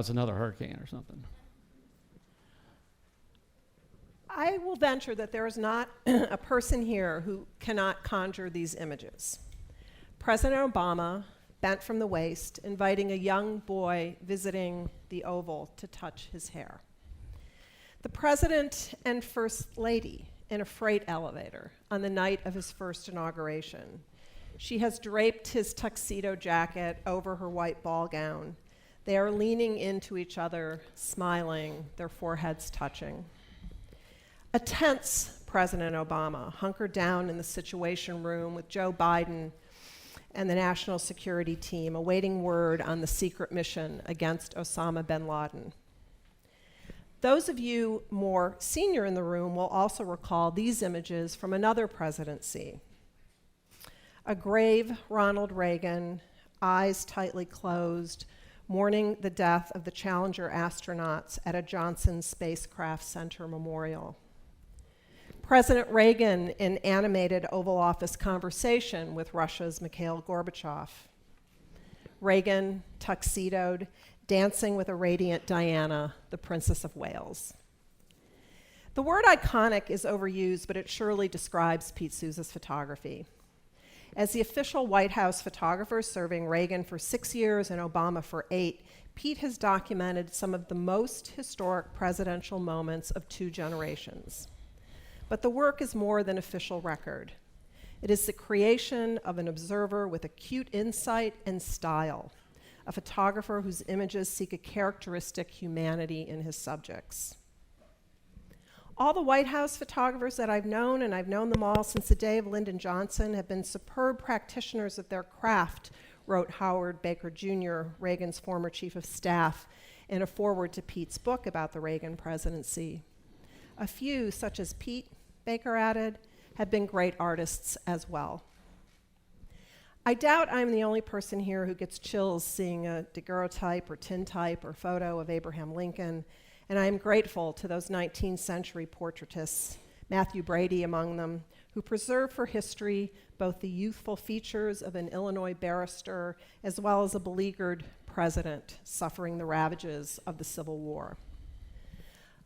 it's another hurricane or something. I will venture that there is not a person here who cannot conjure these images. President Obama, bent from the waist, inviting a young boy visiting the Oval to touch his hair. The President and First Lady in a freight elevator on the night of his first inauguration. She has draped his tuxedo jacket over her white ball gown. They are leaning into each other, smiling, their foreheads touching. A tense President Obama, hunkered down in the Situation Room with Joe Biden and the national security team, awaiting word on the secret mission against Osama bin Laden. Those of you more senior in the room will also recall these images from another presidency. A grave Ronald Reagan, eyes tightly closed, mourning the death of the Challenger astronauts at a Johnson Spacecraft Center memorial. President Reagan in animated Oval Office conversation with Russia's Mikhail Gorbachev. Reagan, tuxedoed, dancing with a radiant Diana, the Princess of Wales. The word iconic is overused, but it surely describes Pete Souza's photography. As the official White House photographer serving Reagan for 6 years and Obama for 8, Pete has documented some of the most historic presidential moments of 2 generations. But the work is more than official record. It is the creation of an observer with acute insight and style, a photographer whose images seek a characteristic humanity in his subjects. All the White House photographers that I've known, and I've known them all since the day of Lyndon Johnson, have been superb practitioners of their craft, wrote Howard Baker Jr., Reagan's former chief of staff, in a foreword to Pete's book about the Reagan presidency. A few, such as Pete, Baker added, have been great artists as well. I doubt I'm the only person here who gets chills seeing a daguerreotype or tintype or photo of Abraham Lincoln, and I am grateful to those 19th century portraitists, Matthew Brady among them, who preserve for history both the youthful features of an Illinois barrister as well as a beleaguered president suffering the ravages of the Civil War.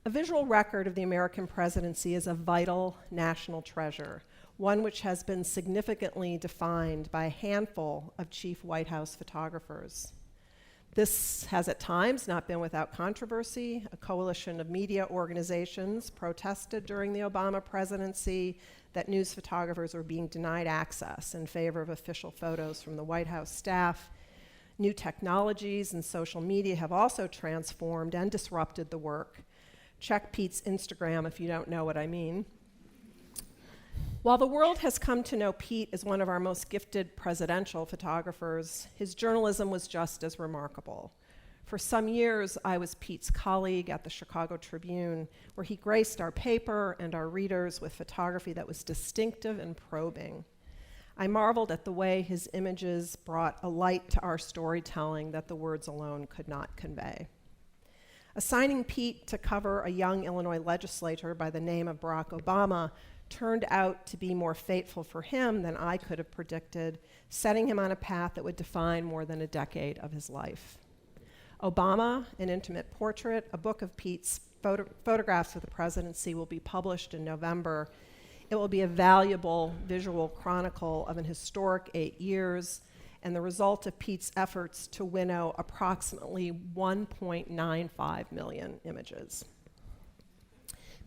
A visual record of the American presidency is a vital national treasure, one which has been significantly defined by a handful of chief White House photographers. This has at times not been without controversy. A coalition of media organizations protested during the Obama presidency that news photographers were being denied access in favor of official photos from the White House staff. New technologies and social media have also transformed and disrupted the work. Check Pete's Instagram if you don't know what I mean. While the world has come to know Pete as one of our most gifted presidential photographers, his journalism was just as remarkable. For some years, I was Pete's colleague at the Chicago Tribune, where he graced our paper and our readers with photography that was distinctive and probing. I marveled at the way his images brought a light to our storytelling that the words alone could not convey. Assigning Pete to cover a young Illinois legislator by the name of Barack Obama turned out to be more fateful for him than I could have predicted, setting him on a path that would define more than a decade of his life. Obama, an intimate portrait, a book of Pete's photographs of the presidency, will be published in November. It will be a valuable visual chronicle of an historic 8 years and the result of Pete's efforts to winnow approximately 1.95 million images.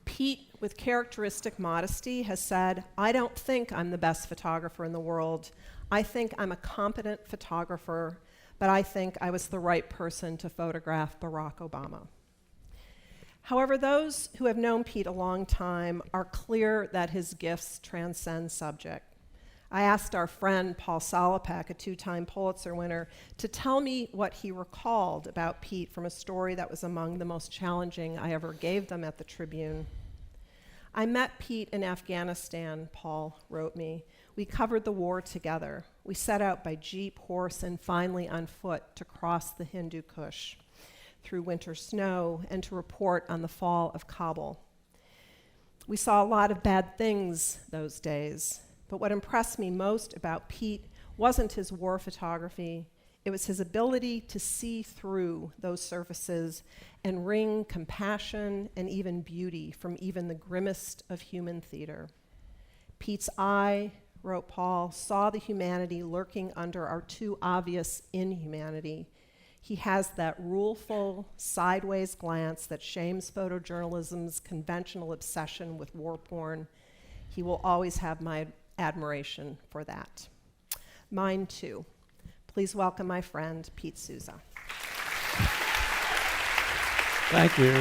Pete, with characteristic modesty, has said, "I don't think I'm the best photographer in the world. I think I'm a competent photographer, but I think I was the right person to photograph Barack Obama." However, those who have known Pete a long time are clear that his gifts transcend subject. I asked our friend Paul Solopek, a 2-time Pulitzer winner, to tell me what he recalled about Pete from a story that was among the most challenging I ever gave them at the Tribune. "I met Pete in Afghanistan," Paul wrote me. "We covered the war together. We set out by jeep, horse, and finally on foot to cross the Hindu Kush through winter snow and to report on the fall of Kabul. We saw a lot of bad things those days. But what impressed me most about Pete wasn't his war photography, It was his ability to see through those surfaces and wring compassion and even beauty from even the grimmest of human theater. Pete's eye, wrote Paul, saw the humanity lurking under our too obvious inhumanity. He has that ruleful, sideways glance that shames photojournalism's conventional obsession with war porn. He will always have my admiration for that. Mine too. Please welcome my friend, Pete Souza. Thank you.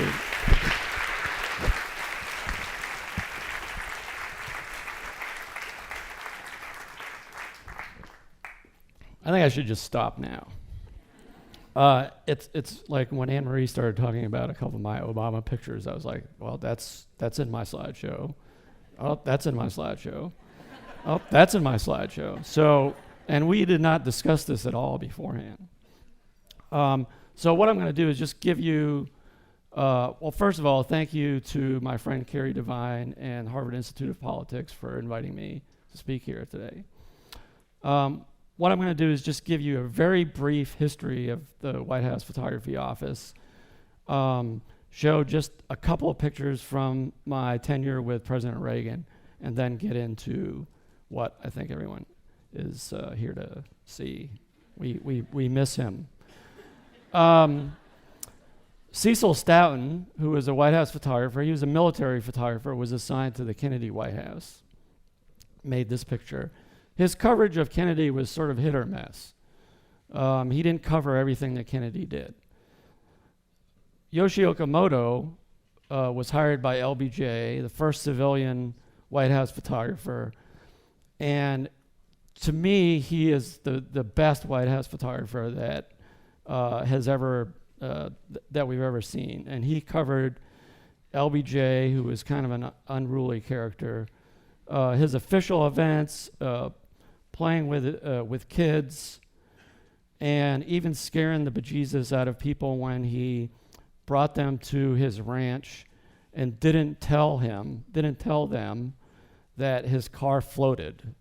I think I should just stop now. It's like when Anne Marie started talking about a couple of my Obama pictures, I was like, well, that's in my slideshow. Oh, that's in my slideshow. Oh, that's in my slideshow. So, and we did not discuss this at all beforehand. So what I'm going to do is just give you, well, first of all, thank you to my friend Carrie Devine and Harvard Institute of Politics for inviting me to speak here today. What I'm going to do is just give you a very brief history of the White House Photography Office, show just a couple of pictures from my tenure with President Reagan, and then get into what I think everyone is here to see. We miss him. Cecil Stoughton, who was a White House photographer, he was a military photographer, was assigned to the Kennedy White House, made this picture. His coverage of Kennedy was sort of hit or miss. He didn't cover everything that Kennedy did. Yoshi Okamoto was hired by LBJ, the first civilian White House photographer, and to me, he is the best White House photographer that has ever that we've ever seen. And he covered LBJ, who was kind of an unruly character, his official events, playing with kids, and even scaring the bejesus out of people when he brought them to his ranch and didn't tell them that his car floated.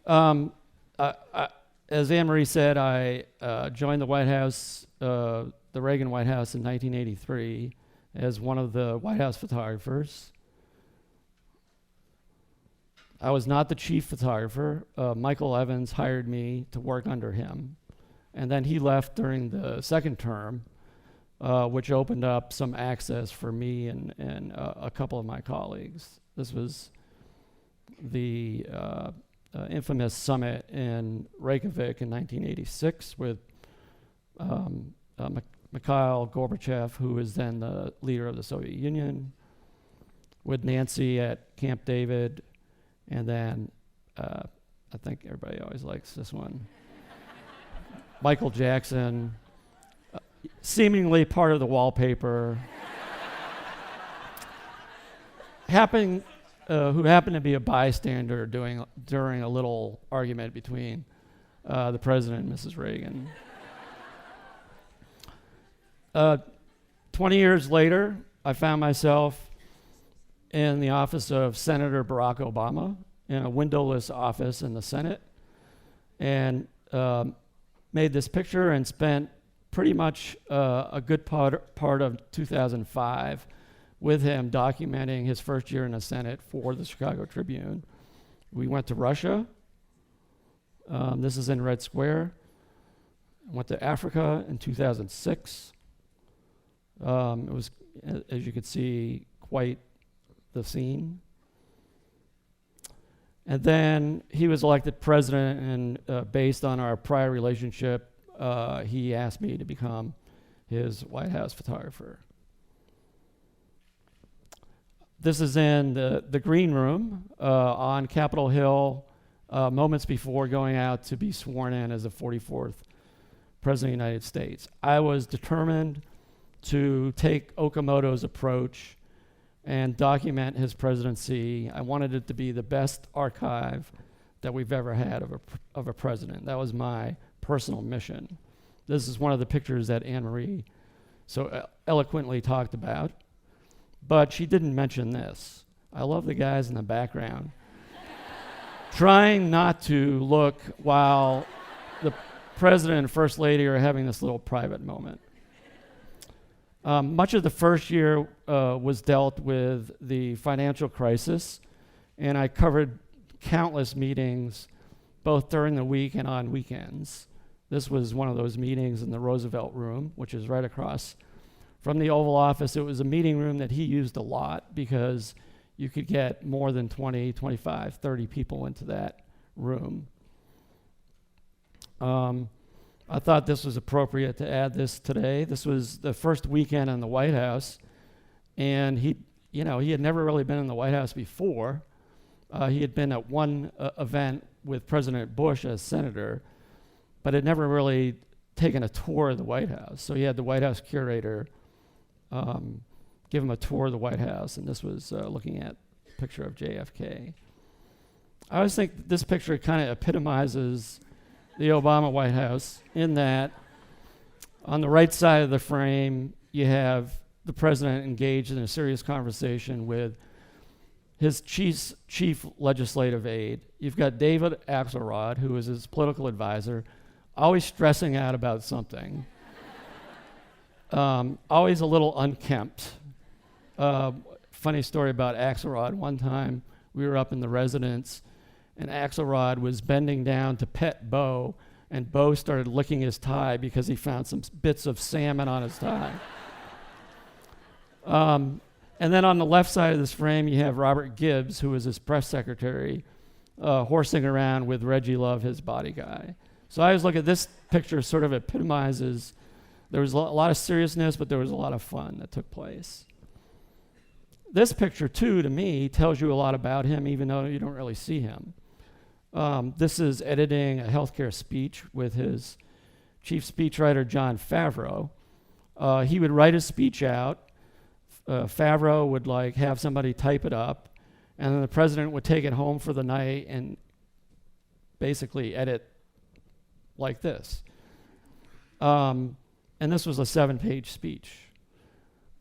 As Anne Marie said, I joined the White House, the Reagan White House in 1983 as one of the White House photographers. I was not the chief photographer. Michael Evans hired me to work under him. And then he left during the second term, which opened up some access for me and a couple of my colleagues. This was the infamous summit in Reykjavik in 1986 with Mikhail Gorbachev, who was then the leader of the Soviet Union, with Nancy at Camp David, and then I think everybody always likes this one, Michael Jackson, seemingly part of the wallpaper, who happened to be a bystander during a little argument between the president and Mrs. Reagan. 20 years later, I found myself in the office of Senator Barack Obama in a windowless office in the Senate, and made this picture and spent pretty much a good part of 2005 with him documenting his first year in the Senate for the Chicago Tribune. We went to Russia. This is in Red Square. Went to Africa in 2006. It was, as you could see, quite the scene. And then he was elected president, and based on our prior relationship, he asked me to become his White House photographer. This is in the green room on Capitol Hill, moments before going out to be sworn in as the 44th President of the United States. I was determined to take Okamoto's approach and document his presidency. I wanted it to be the best archive that we've ever had of a president. That was my personal mission. This is one of the pictures that Anne Marie so eloquently talked about, but she didn't mention this. I love the guys in the background. trying not to look while the president and first lady are having this little private moment. Much of the first year was dealt with the financial crisis, and I covered countless meetings both during the week and on weekends. This was one of those meetings in the Roosevelt Room, which is right across from the Oval Office. It was a meeting room that he used a lot because you could get more than 20, 25, 30 people into that room. I thought this was appropriate to add this today. This was the first weekend in the White House, and he had never really been in the White House before. He had been at one event with President Bush as senator, but had never really taken a tour of the White House. So he had the White House Curator give him a tour of the White House, and this was looking at a picture of JFK. I always think this picture kind of epitomizes the Obama White House in that on the right side of the frame, you have the president engaged in a serious conversation with his chief legislative aide. You've got David Axelrod, who is his political advisor, always stressing out about something, always a little unkempt. Funny story about Axelrod. One time we were up in the residence, and Axelrod was bending down to pet Bo, and Bo started licking his tie because he found some bits of salmon on his tie. And then on the left side of this frame, you have Robert Gibbs, who was his press secretary, horsing around with Reggie Love, his body guy. So I always look at this picture, sort of epitomizes, there was a lot of seriousness, but there was a lot of fun that took place. This picture, too, to me, tells you a lot about him, even though you don't really see him. This is editing a healthcare speech with his chief speechwriter, John Favreau. He would write his speech out. Favreau would have somebody type it up, and then the president would take it home for the night and basically edit like this. And this was a 7-page speech.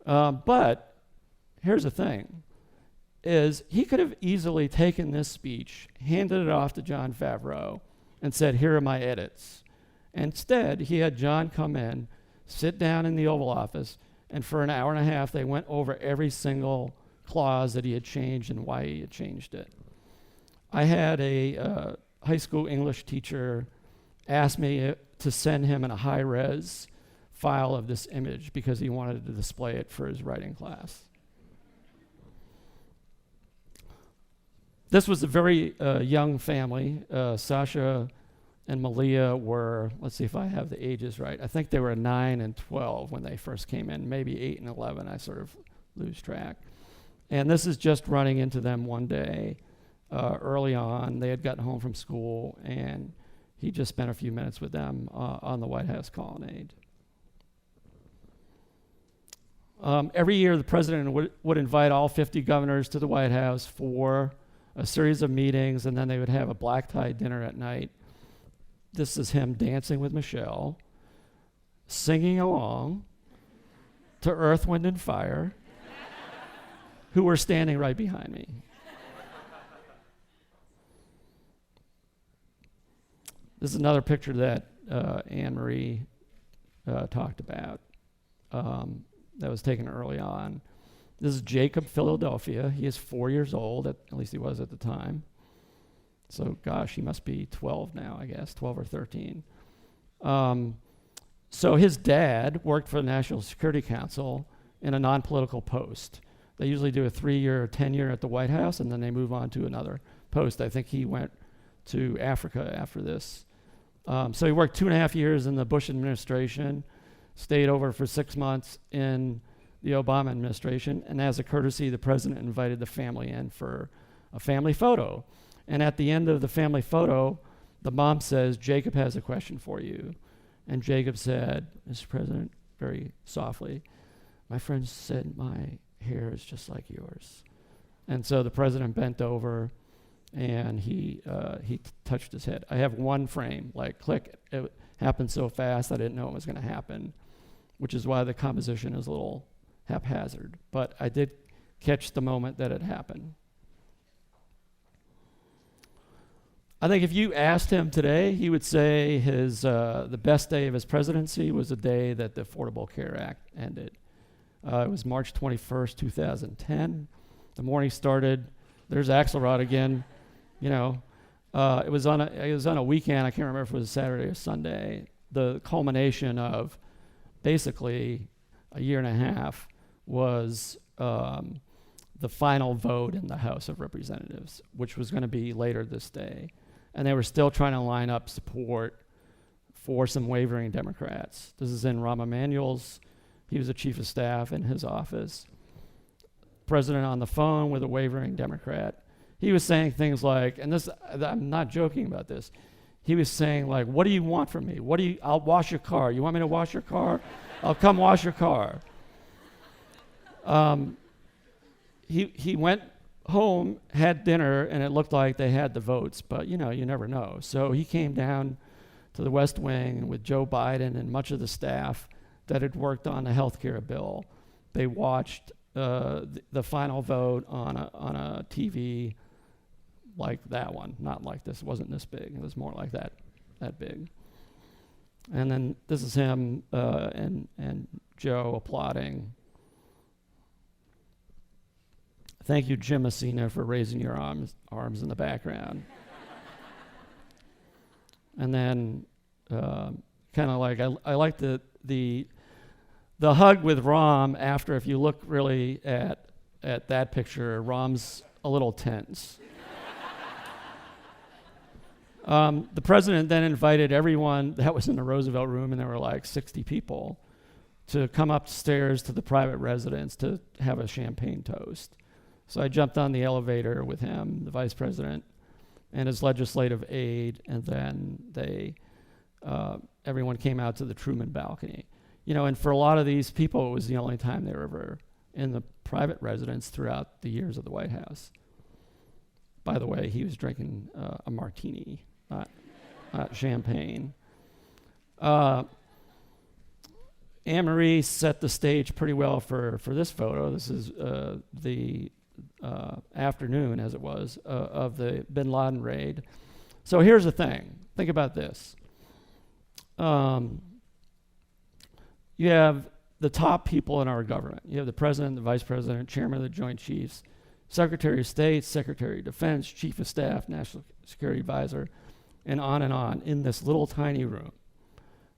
But here's the thing, is he could have easily taken this speech, handed it off to John Favreau, and said, here are my edits. Instead, he had John come in, sit down in the Oval Office, and for an hour and a half, they went over every single clause that he had changed and why he had changed it. I had a high school English teacher ask me to send him in a high-res file of this image because he wanted to display it for his writing class. This was a very young family. Sasha and Malia were, let's see if I have the ages right. I think they were 9 and 12 when they first came in, maybe 8 and 11. I sort of lose track. And this is just running into them one day early on. They had gotten home from school, and he just spent a few minutes with them on the White House colonnade. Every year, the president would invite all 50 governors to the White House for a series of meetings, and then they would have a black tie dinner at night. This is him dancing with Michelle, singing along to Earth, Wind, and Fire, who were standing right behind me. This is another picture that Anne Marie talked about that was taken early on. This is Jacob, Philadelphia. He is 4 years old, at least he was at the time. So, gosh, he must be 12 now, I guess, 12 or 13. So his dad worked for the National Security Council in a non-political post. They usually do a 3-year or 10-year at the White House, and then they move on to another post. I think he went to Africa after this. So he worked 2.5 years in the Bush administration, stayed over for 6 months in the Obama administration, and as a courtesy, the president invited the family in for a family photo. And at the end of the family photo, the mom says, Jacob has a question for you. And Jacob said, Mr. President, very softly, my friend said my hair is just like yours. And so the president bent over, and he touched his head. I have one frame, click. It happened so fast I didn't know it was going to happen, which is why the composition is a little haphazard. But I did catch the moment that it happened. I think if you asked him today, he would say the best day of his presidency was the day that the Affordable Care Act ended. It was March 21st, 2010. The morning started. There's Axelrod again. It was on a weekend. I can't remember if it was Saturday or Sunday. The culmination of basically a year and a half was the final vote in the House of Representatives, which was going to be later this day. And they were still trying to line up support for some wavering Democrats. This is in Rahm Emanuel's. He was the chief of staff in his office. President on the phone with a wavering Democrat. He was saying things like, and this, I'm not joking about this. He was saying like, what do you want from me? I'll wash your car. You want me to wash your car? I'll come wash your car. He went home, had dinner, and it looked like they had the votes, but you never know. So he came down to the West Wing with Joe Biden and much of the staff that had worked on the health care bill. They watched the final vote on a TV like that one, not like this. It wasn't this big. It was more like that big. And then this is him and Joe applauding. Thank you, Jim Messina, for raising your arms in the background. And then kind of like I like the hug with Rahm after. If you look really at that picture, Rahm's a little tense. The president then invited everyone that was in the Roosevelt room, and there were like 60 people, to come upstairs to the private residence to have a champagne toast. So I jumped on the elevator with him, the vice president, and his legislative aide, and then everyone came out to the Truman balcony. And for a lot of these people, it was the only time they were ever in the private residence throughout the years of the White House. By the way, he was drinking a martini, not champagne. Anne-Marie set the stage pretty well for this photo. This is the afternoon, as it was, of the bin Laden raid. So here's the thing. Think about this. You have the top people in our government. You have the president, the vice president, chairman of the Joint Chiefs, Secretary of State, Secretary of Defense, Chief of Staff, National Security Advisor, and on in this little tiny room.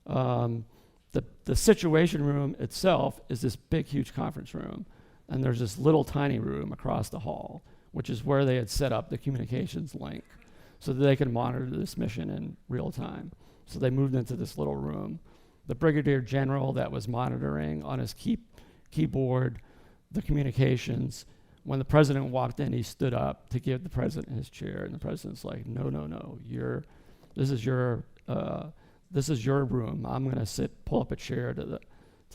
The Situation Room itself is this big, huge conference room, and there's this little tiny room across the hall, which is where they had set up the communications link so that they could monitor this mission in real time. So they moved into this little room. The brigadier general that was monitoring on his keyboard the communications. When the president walked in, he stood up to give the president his chair, and the president's like, no, this is your room. I'm going to pull up a chair to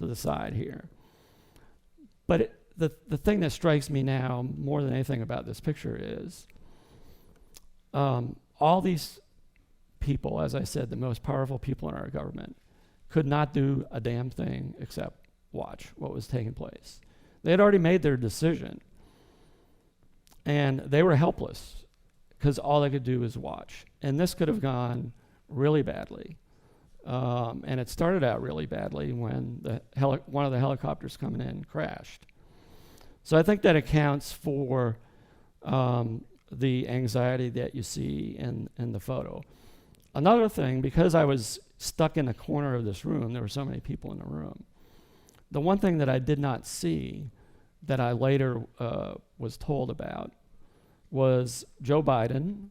the side here. But the thing that strikes me now more than anything about this picture is all these people, as I said, the most powerful people in our government, could not do a damn thing except watch what was taking place. They had already made their decision, and they were helpless because all they could do was watch. And this could have gone really badly. And it started out really badly when one of the helicopters coming in crashed. So I think that accounts for the anxiety that you see in the photo. Another thing, because I was stuck in a corner of this room, there were so many people in the room. The one thing that I did not see that I later was told about was Joe Biden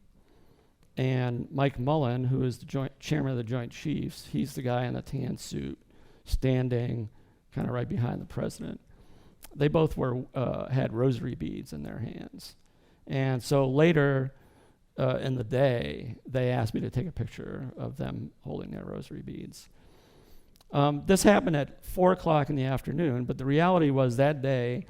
and Mike Mullen, who is the chairman of the Joint Chiefs. He's the guy in the tan suit standing kind of right behind the president. They both had rosary beads in their hands. And so later in the day, they asked me to take a picture of them holding their rosary beads. This happened at 4 o'clock in the afternoon, but the reality was that day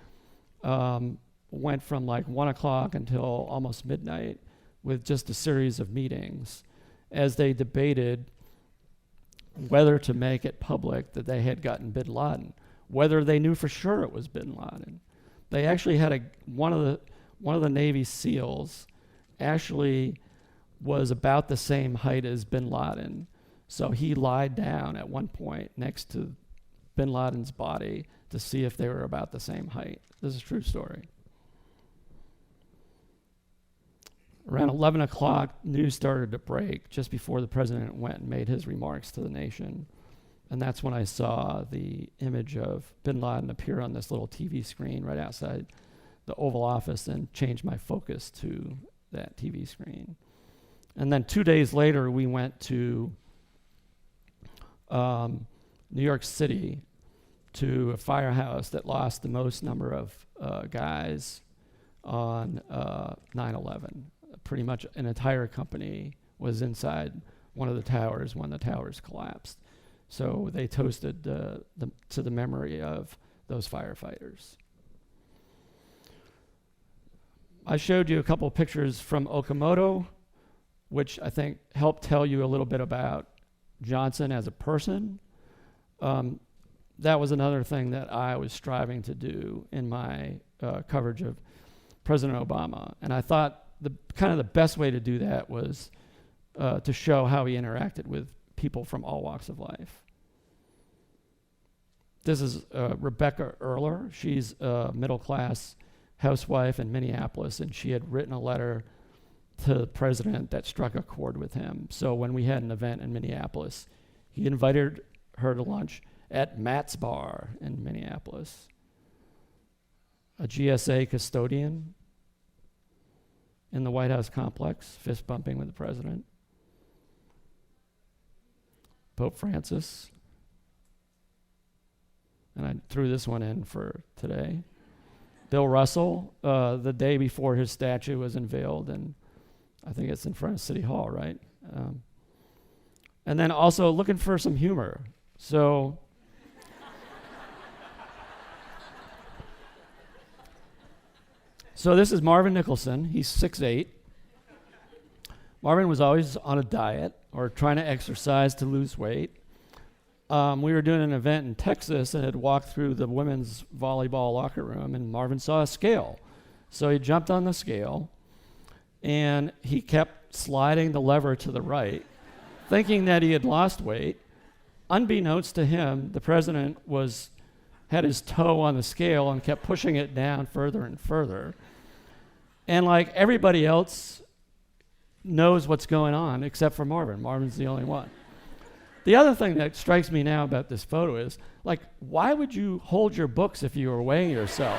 went from like 1 o'clock until almost midnight with just a series of meetings as they debated whether to make it public that they had gotten bin Laden, whether they knew for sure it was bin Laden. They actually had one of the Navy SEALs actually was about the same height as bin Laden. So he lied down at one point next to bin Laden's body to see if they were about the same height. This is a true story. Around 11 o'clock, news started to break just before the president went and made his remarks to the nation. And that's when I saw the image of bin Laden appear on this little TV screen right outside the Oval Office and change my focus to that TV screen. And then 2 days later, we went to New York City to a firehouse that lost the most number of guys on 9/11. Pretty much an entire company was inside one of the towers when the towers collapsed. So they toasted to the memory of those firefighters. I showed you a couple of pictures from Okamoto, which I think helped tell you a little bit about Johnson as a person. That was another thing that I was striving to do in my coverage of President Obama. And I thought the best way to do that was to show how he interacted with people from all walks of life. This is Rebecca Erler. She's a middle-class housewife in Minneapolis, and she had written a letter to the president that struck a chord with him. So when we had an event in Minneapolis, he invited her to lunch at Matt's Bar in Minneapolis. A GSA custodian in the White House complex, fist bumping with the president. Pope Francis. And I threw this one in for today. Bill Russell, the day before his statue was unveiled, and I think it's in front of City Hall, right? And then also looking for some humor. So this is Marvin Nicholson. He's 6'8". Marvin was always on a diet or trying to exercise to lose weight. We were doing an event in Texas and had walked through the women's volleyball locker room, and Marvin saw a scale. So he jumped on the scale, and he kept sliding the lever to the right, thinking that he had lost weight. Unbeknownst to him, the president had his toe on the scale and kept pushing it down further and further. And like everybody else knows what's going on except for Marvin. Marvin's the only one. The other thing that strikes me now about this photo is, like, why would you hold your books if you were weighing yourself?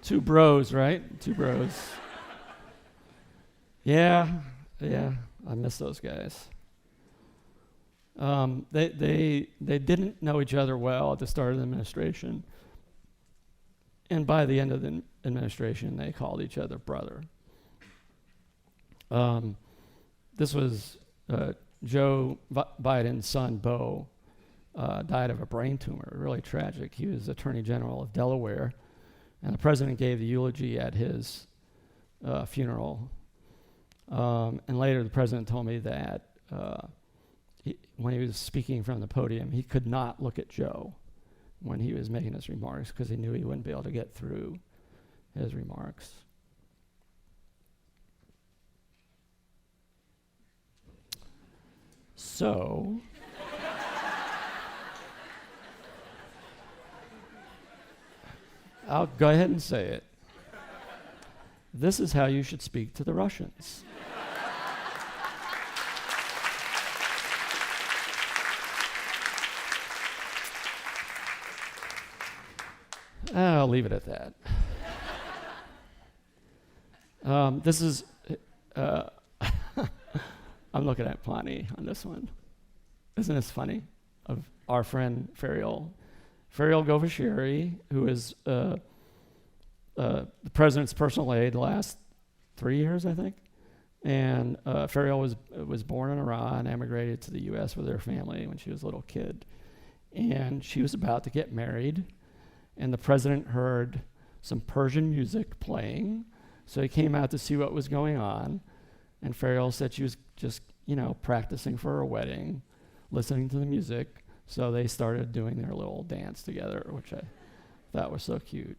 Two bros, right? Two bros. Yeah, I miss those guys. They didn't know each other well at the start of the administration, and by the end of the administration, they called each other brother. This was Joe Biden's son, Beau, died of a brain tumor, really tragic. He was Attorney General of Delaware, and the president gave the eulogy at his funeral. And later the president told me that when he was speaking from the podium, he could not look at Joe when he was making his remarks because he knew he wouldn't be able to get through his remarks. So, I'll go ahead and say it. This is how you should speak to the Russians. I'll leave it at that. This is, I'm looking at Plani on this one. Isn't this funny? Of our friend Ferial Govashiri, who is the president's personal aide the last 3 years, I think. And Ferial was born in Iran, emigrated to the U.S. with her family when she was a little kid. And she was about to get married, and the president heard some Persian music playing, so he came out to see what was going on. And Ferial said she was just practicing for a wedding, listening to the music. So they started doing their little dance together, which I thought was so cute.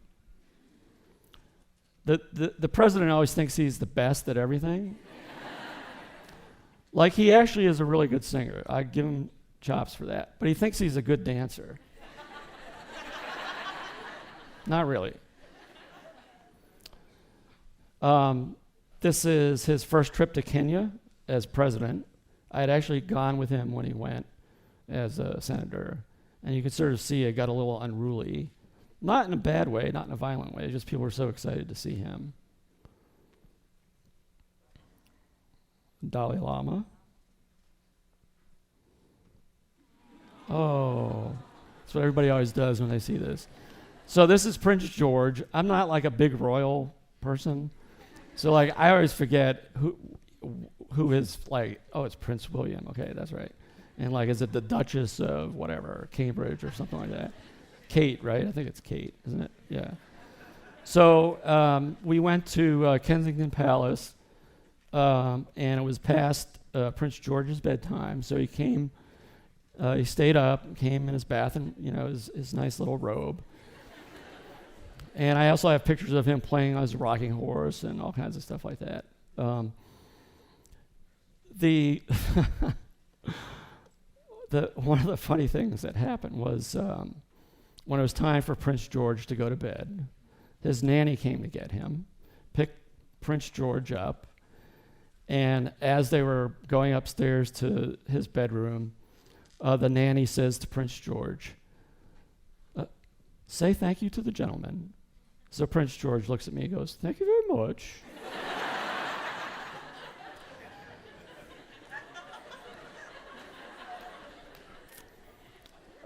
The president always thinks he's the best at everything. Like, he actually is a really good singer. I give him chops for that. But he thinks he's a good dancer. Not really. This is his first trip to Kenya as president. I had actually gone with him when he went as a senator. And you could sort of see it got a little unruly. Not in a bad way, not in a violent way, just people were so excited to see him. Dalai Lama. Oh, that's what everybody always does when they see this. So this is Prince George. I'm not like a big royal person. So like I always forget who is like, oh, it's Prince William. Okay, that's right. And like, is it the Duchess of whatever, Cambridge or something like that? Kate, right? I think it's Kate, isn't it? Yeah. So we went to Kensington Palace, and it was past Prince George's bedtime. So he came, he stayed up, came in his bath and, his nice little robe. And I also have pictures of him playing on his rocking horse and all kinds of stuff like that. One of the funny things that happened was when it was time for Prince George to go to bed, his nanny came to get him, picked Prince George up, and as they were going upstairs to his bedroom, the nanny says to Prince George, "Say thank you to the gentleman." So Prince George looks at me and goes, "Thank you very much."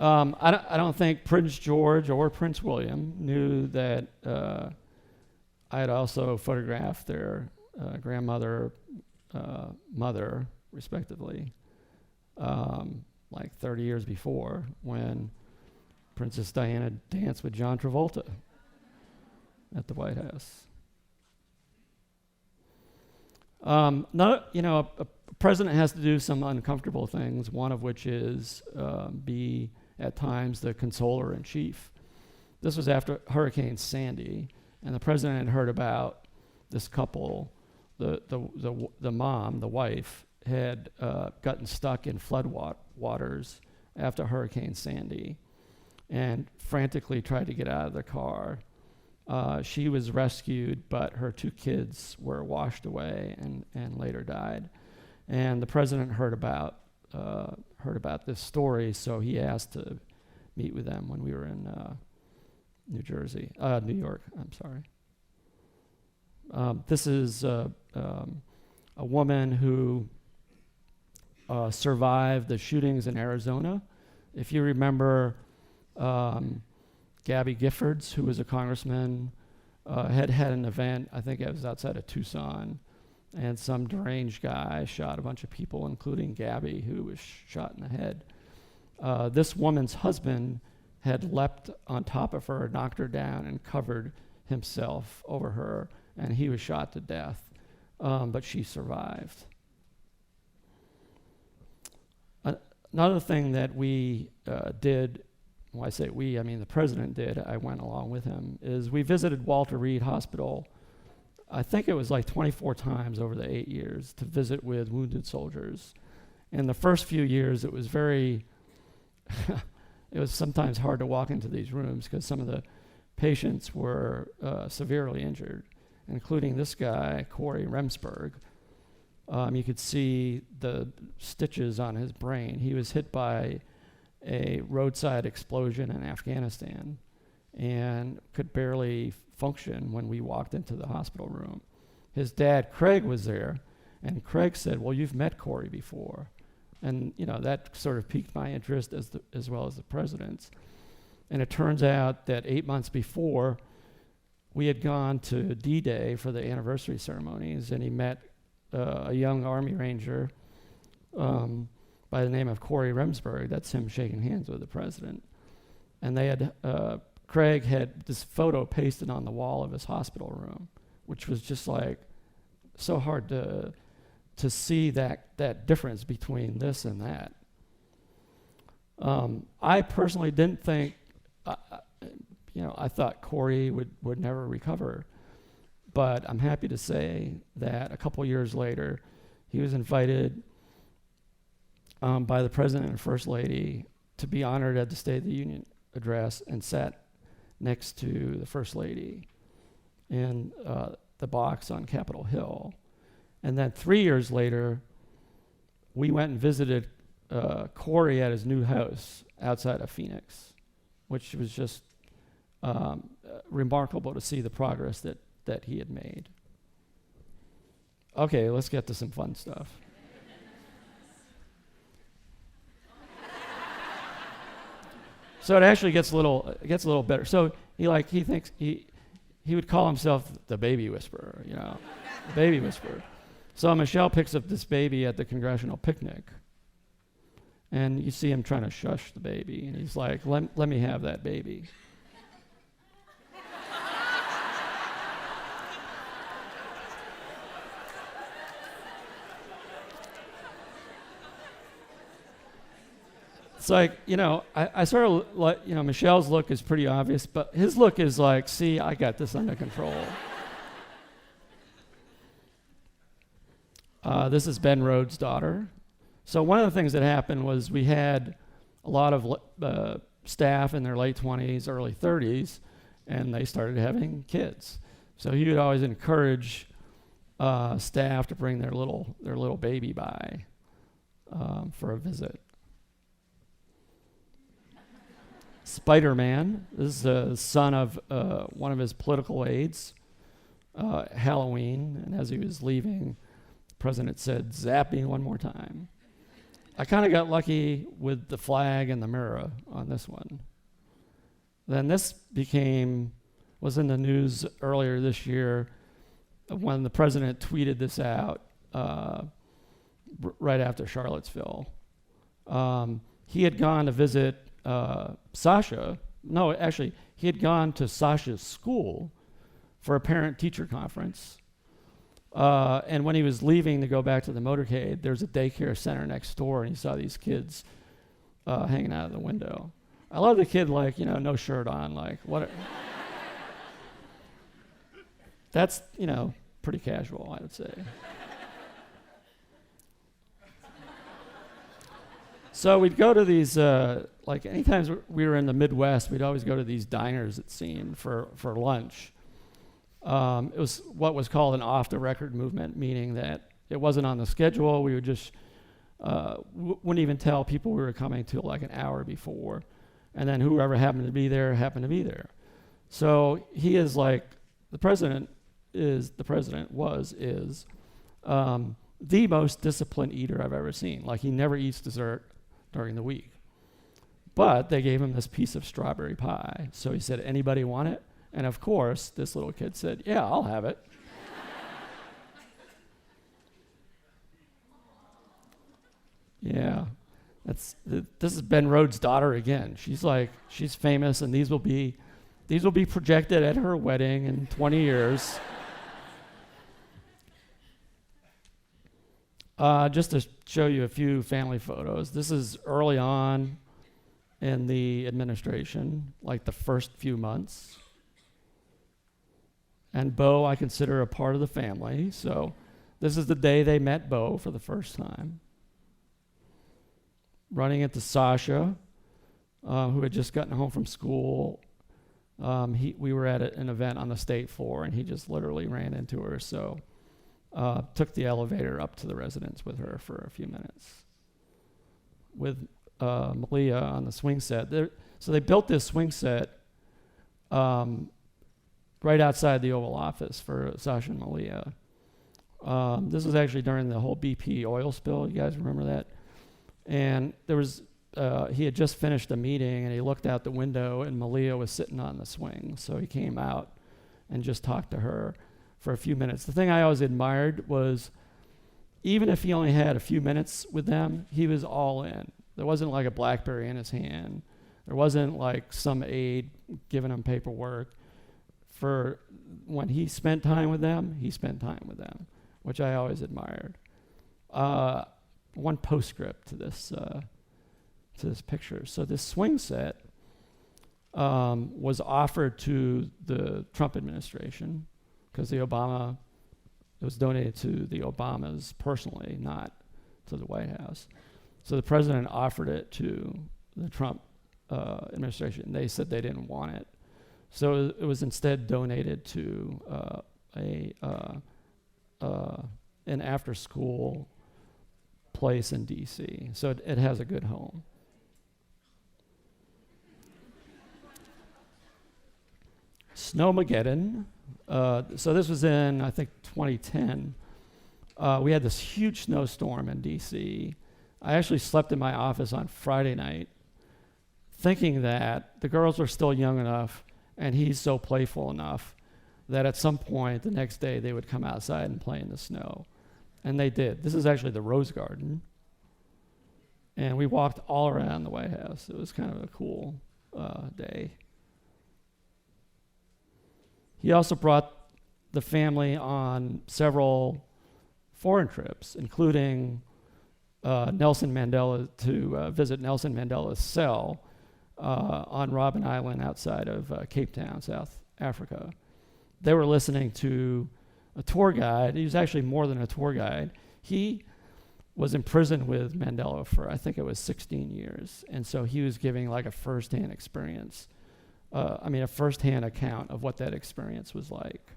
I don't think Prince George or Prince William knew that I had also photographed their grandmother, mother, respectively, like 30 years before when Princess Diana danced with John Travolta at the White House. A president has to do some uncomfortable things, one of which is be at times the consoler in chief. This was after Hurricane Sandy, and the president had heard about this couple. The mom, the wife, had gotten stuck in flood waters after Hurricane Sandy and frantically tried to get out of the car. She was rescued, but her 2 kids were washed away and later died. And the president heard about this story, so he asked to meet with them when we were in New York. I'm sorry. This is a woman who survived the shootings in Arizona. If you remember, Gabby Giffords, who was a congressman, had an event, I think it was outside of Tucson, and some deranged guy shot a bunch of people, including Gabby, who was shot in the head. This woman's husband had leapt on top of her, knocked her down, and covered himself over her, and he was shot to death, but she survived. Another thing that we did, when I say we, I mean the president did, I went along with him, is we visited Walter Reed Hospital. I think it was like 24 times over the 8 years to visit with wounded soldiers. In the first few years, it was very, it was sometimes hard to walk into these rooms because some of the patients were severely injured, including this guy, Corey Remsburg. You could see the stitches on his brain. He was hit by a roadside explosion in Afghanistan and could barely function when we walked into the hospital room. His dad, Craig, was there, and Craig said, "Well, you've met Corey before." And that sort of piqued my interest as well as the president's. And it turns out that 8 months before, we had gone to D-Day for the anniversary ceremonies, and he met a young Army Ranger by the name of Corey Remsburg. That's him shaking hands with the president. And they had, Craig had this photo pasted on the wall of his hospital room, which was just like so hard to to see that difference between this and that. I personally didn't think, I thought Corey would never recover. But I'm happy to say that a couple years later, he was invited by the President and First Lady to be honored at the State of the Union address and sat next to the First Lady in the box on Capitol Hill. And then 3 years later, we went and visited Corey at his new house outside of Phoenix, which was just remarkable to see the progress that he had made. Okay, let's get to some fun stuff. So it actually gets a little better. So he thinks he would call himself the baby whisperer, the baby whisperer. So Michelle picks up this baby at the congressional picnic, and you see him trying to shush the baby, and he's like, let me have that baby. It's like, I sort of like, Michelle's look is pretty obvious, but his look is like, see, I got this under control. This is Ben Rhodes' daughter. So one of the things that happened was we had a lot of staff in their late 20s, early 30s, and they started having kids. So he would always encourage staff to bring their little baby by for a visit. Spider-Man, this is the son of one of his political aides, Halloween, and as he was leaving, the president said, "Zap me one more time." I kind of got lucky with the flag and the mirror on this one. Then this was in the news earlier this year when the president tweeted this out right after Charlottesville. He had gone to visit Sasha. No, actually, he had gone to Sasha's school for a parent-teacher conference. And when he was leaving to go back to the motorcade, there's a daycare center next door, and he saw these kids hanging out of the window. I love the kid, no shirt on, what? That's, pretty casual, I would say. So we'd go to these, anytime we were in the Midwest, we'd always go to these diners, it seemed, for lunch. It was what was called an off-the-record movement, meaning that it wasn't on the schedule. We would just, wouldn't even tell people we were coming till like an hour before. And then whoever happened to be there. So he is the president is the most disciplined eater I've ever seen. He never eats dessert during the week. But they gave him this piece of strawberry pie. So he said, "Anybody want it?" And of course, this little kid said, "Yeah, I'll have it." Yeah, this is Ben Rhodes' daughter again. She's famous, and these will be projected at her wedding in 20 years. Just to show you a few family photos. This is early on in the administration, the first few months. And Bo, I consider a part of the family. So this is the day they met Bo for the first time. Running into Sasha, who had just gotten home from school. We were at an event on the state floor, and he just literally ran into her. So took the elevator up to the residence with her for a few minutes. With Malia on the swing set. So they built this swing set right outside the Oval Office for Sasha and Malia. This was actually during the whole BP oil spill. You guys remember that? And there was, he had just finished a meeting, and he looked out the window, and Malia was sitting on the swing. So he came out and just talked to her for a few minutes. The thing I always admired was, even if he only had a few minutes with them, he was all in. There wasn't a BlackBerry in his hand. There wasn't some aide giving him paperwork. For when he spent time with them, which I always admired. one postscript to this picture. So this swing set was offered to the Trump administration because it was donated to the Obamas personally, not to the White House. So the president offered it to the Trump administration. They said they didn't want it. So it was instead donated to an after-school place in D.C. So it has a good home. Snowmageddon. So this was in, I think, 2010. We had this huge snowstorm in D.C. I actually slept in my office on Friday night thinking that the girls were still young enough and he's so playful enough that at some point the next day they would come outside and play in the snow. And they did. This is actually the Rose Garden. And we walked all around the White House. It was kind of a cool day. He also brought the family on several foreign trips, including Nelson Mandela to visit Nelson Mandela's cell on Robben Island outside of Cape Town, South Africa. They were listening to a tour guide. He was actually more than a tour guide. He was imprisoned with Mandela for, I think it was 16 years. And so he was giving like a firsthand experience, a firsthand account of what that experience was like.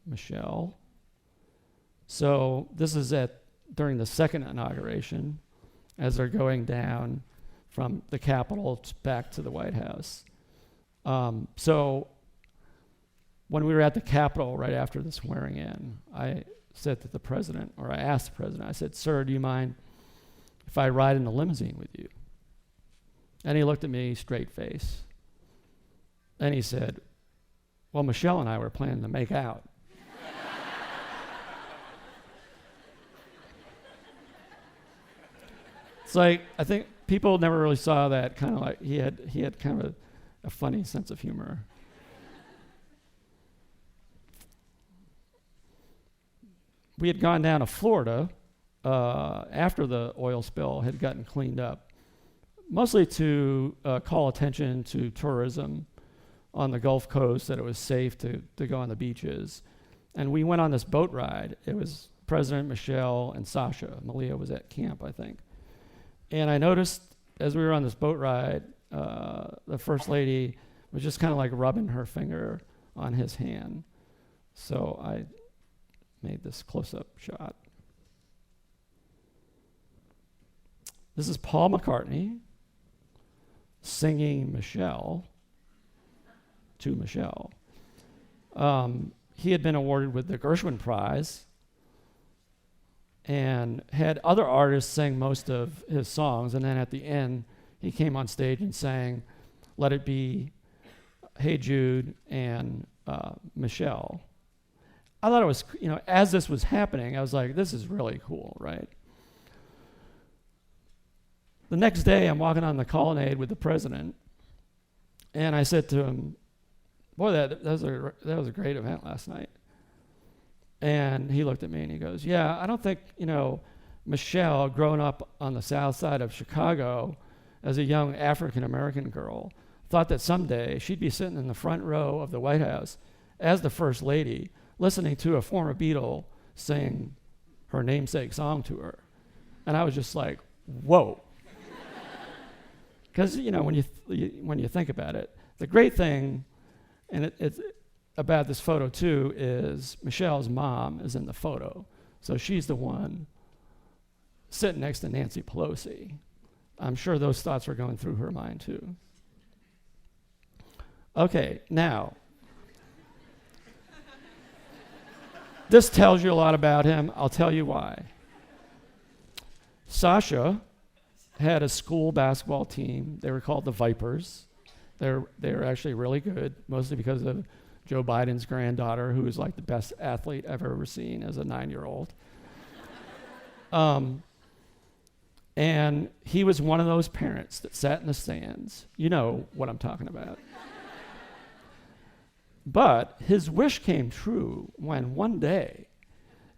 Michelle. So this is during the second inauguration as they're going down from the Capitol back to the White House. So when we were at the Capitol right after the swearing in, I said to the president, or I asked the president, I said, "Sir, do you mind if I ride in the limousine with you?" And he looked at me straight face. And he said, "Well, Michelle and I were planning to make out." It's like, I think people never really saw that kind of like, he had kind of a funny sense of humor. We had gone down to Florida after the oil spill had gotten cleaned up, mostly to call attention to tourism on the Gulf Coast, that it was safe to go on the beaches. And we went on this boat ride. It was President Michelle and Sasha. Malia was at camp, I think. And I noticed as we were on this boat ride, the First Lady was just kind of like rubbing her finger on his hand. So I made this close-up shot. This is Paul McCartney singing Michelle to Michelle. He had been awarded with the Gershwin Prize and had other artists sing most of his songs, and then at the end he came on stage and sang Let It Be, Hey Jude, and Michelle. I thought it was, as this was happening, I was like, this is really cool, right? The next day I'm walking on the colonnade with the president, and I said to him, "Boy, that was a great event last night." And he looked at me and he goes, "Yeah, I don't think, Michelle, growing up on the south side of Chicago as a young African-American girl, thought that someday she'd be sitting in the front row of the White House as the First Lady, listening to a former Beatle sing her namesake song to her." And I was just like, whoa. Because, when you think about it, the great thing, and it's about this photo too, is Michelle's mom is in the photo. So she's the one sitting next to Nancy Pelosi. I'm sure those thoughts were going through her mind too. Okay, now, this tells you a lot about him. I'll tell you why. Sasha had a school basketball team. They were called the Vipers. They were actually really good, mostly because of Joe Biden's granddaughter, who was like the best athlete I've ever seen as a 9-year-old. And he was one of those parents that sat in the stands. You know what I'm talking about. But his wish came true when one day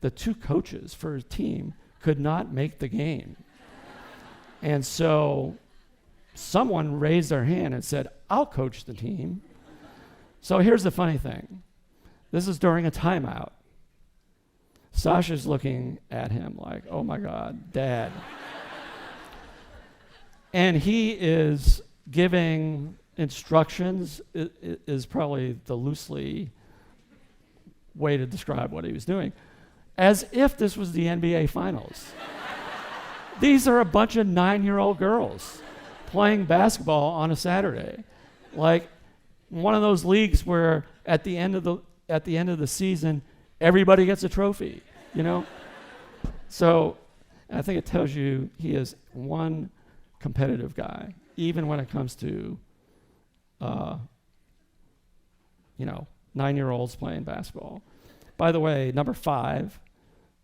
the two coaches for his team could not make the game. And so someone raised their hand and said, I'll coach the team. So here's the funny thing. This is during a timeout. Sasha's looking at him like, oh my God, Dad. And he is giving instructions, is probably the loosely way to describe what he was doing, as if this was the NBA Finals. These are a bunch of 9-year-old girls playing basketball on a Saturday. Like one of those leagues where at the end of the season, everybody gets a trophy, you know? So I think it tells you he is one competitive guy, even when it comes to, 9-year-olds playing basketball. By the way, number 5,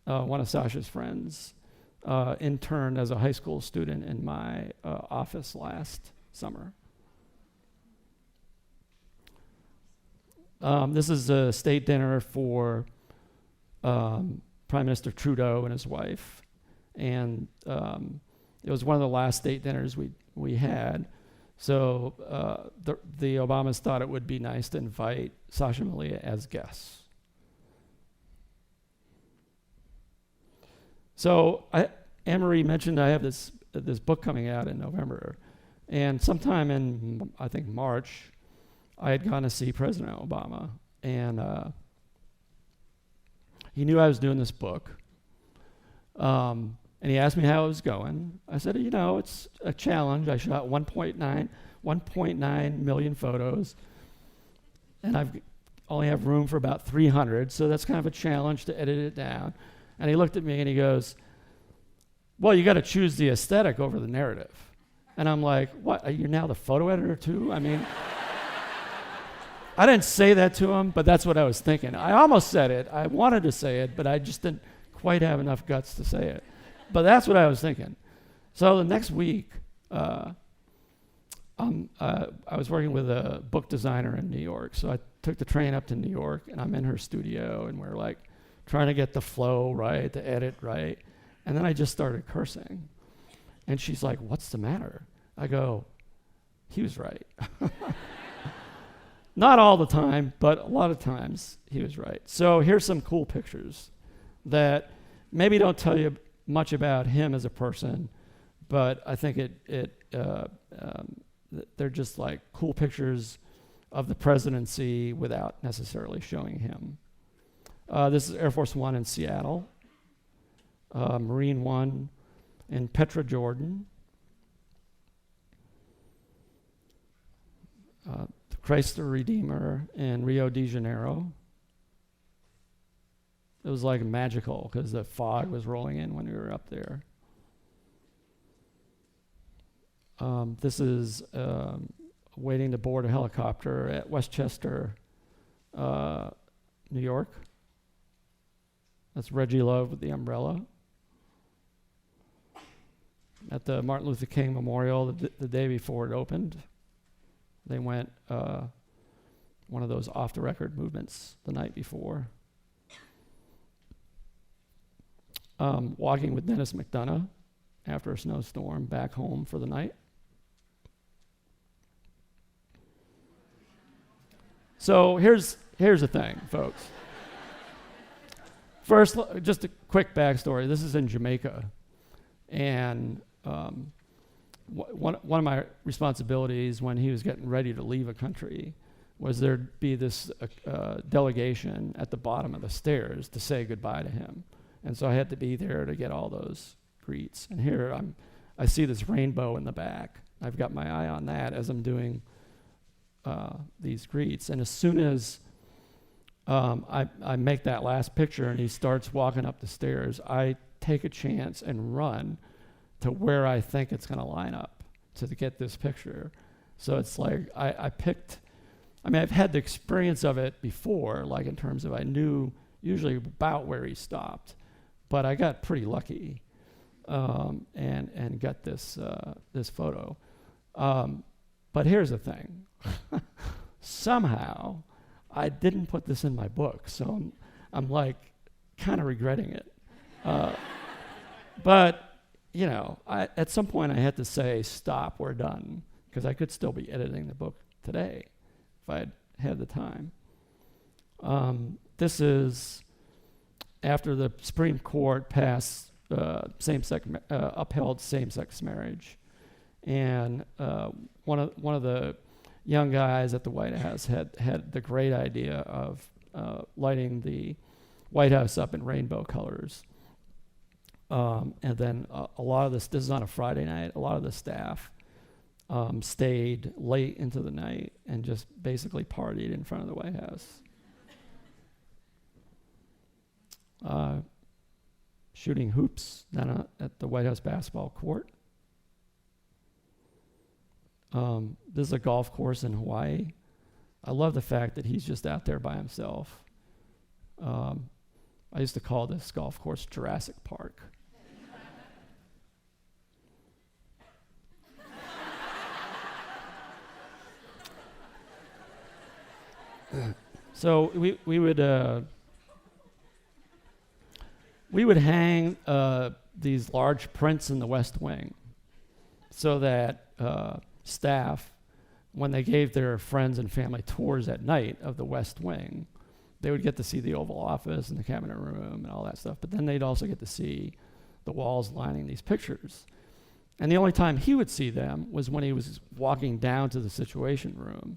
one of Sasha's friends, interned as a high school student in my office last summer. This is a state dinner for Prime Minister Trudeau and his wife. And it was one of the last state dinners we had. So the Obamas thought it would be nice to invite Sasha and Malia as guests. So Anne-Marie mentioned I have this book coming out in November. And sometime in, I think, March, I had gone to see President Obama. And he knew I was doing this book. And he asked me how it was going. I said, it's a challenge. I shot 1.9 million photos. And I only have room for about 300. So that's kind of a challenge to edit it down. And he looked at me and he goes, well, you got to choose the aesthetic over the narrative. And I'm like, what? You're now the photo editor too? I mean, I didn't say that to him, but that's what I was thinking. I almost said it. I wanted to say it, but I just didn't quite have enough guts to say it. But that's what I was thinking. So the next week, I was working with a book designer in New York. So I took the train up to New York, and I'm in her studio, and we're like trying to get the flow right, the edit right. And then I just started cursing. And she's like, what's the matter? I go, he was right. Not all the time, but a lot of times he was right. So here's some cool pictures that maybe don't tell you much about him as a person, but I think they're just like cool pictures of the presidency without necessarily showing him. This is Air Force One in Seattle, Marine One in Petra, Jordan, the Christ the Redeemer in Rio de Janeiro. It was like magical because the fog was rolling in when we were up there. This is waiting to board a helicopter at Westchester, New York. That's Reggie Love with the umbrella. At the Martin Luther King Memorial the day before it opened, they went one of those off-the-record movements the night before. Walking with Dennis McDonough after a snowstorm back home for the night. So here's the thing, folks. First, just a quick backstory. This is in Jamaica. And one of my responsibilities when he was getting ready to leave a country was there'd be this delegation at the bottom of the stairs to say goodbye to him. And so I had to be there to get all those greets. And here I see this rainbow in the back. I've got my eye on that as I'm doing these greets. And as soon as I make that last picture and he starts walking up the stairs, I take a chance and run to where I think it's going to line up to get this picture. So it's like I've had the experience of it before, like in terms of I knew usually about where he stopped, but I got pretty lucky and got this photo. But here's the thing. Somehow I didn't put this in my book, so I'm like kind of regretting it. But, you know, at some point I had to say, stop, we're done, because I could still be editing the book today if I'd had the time. This is after the Supreme Court passed upheld same-sex marriage, and one of the young guys at the White House had the great idea of lighting the White House up in rainbow colors. And then a lot of this is on a Friday night, a lot of the staff stayed late into the night and just basically partied in front of the White House. Shooting hoops down at the White House basketball court. This is a golf course in Hawaii. I love the fact that he's just out there by himself. I used to call this golf course Jurassic Park. So we would hang these large prints in the West Wing so that staff, when they gave their friends and family tours at night of the West Wing, they would get to see the Oval Office and the Cabinet Room and all that stuff, but then they'd also get to see the walls lining these pictures. And the only time he would see them was when he was walking down to the Situation Room.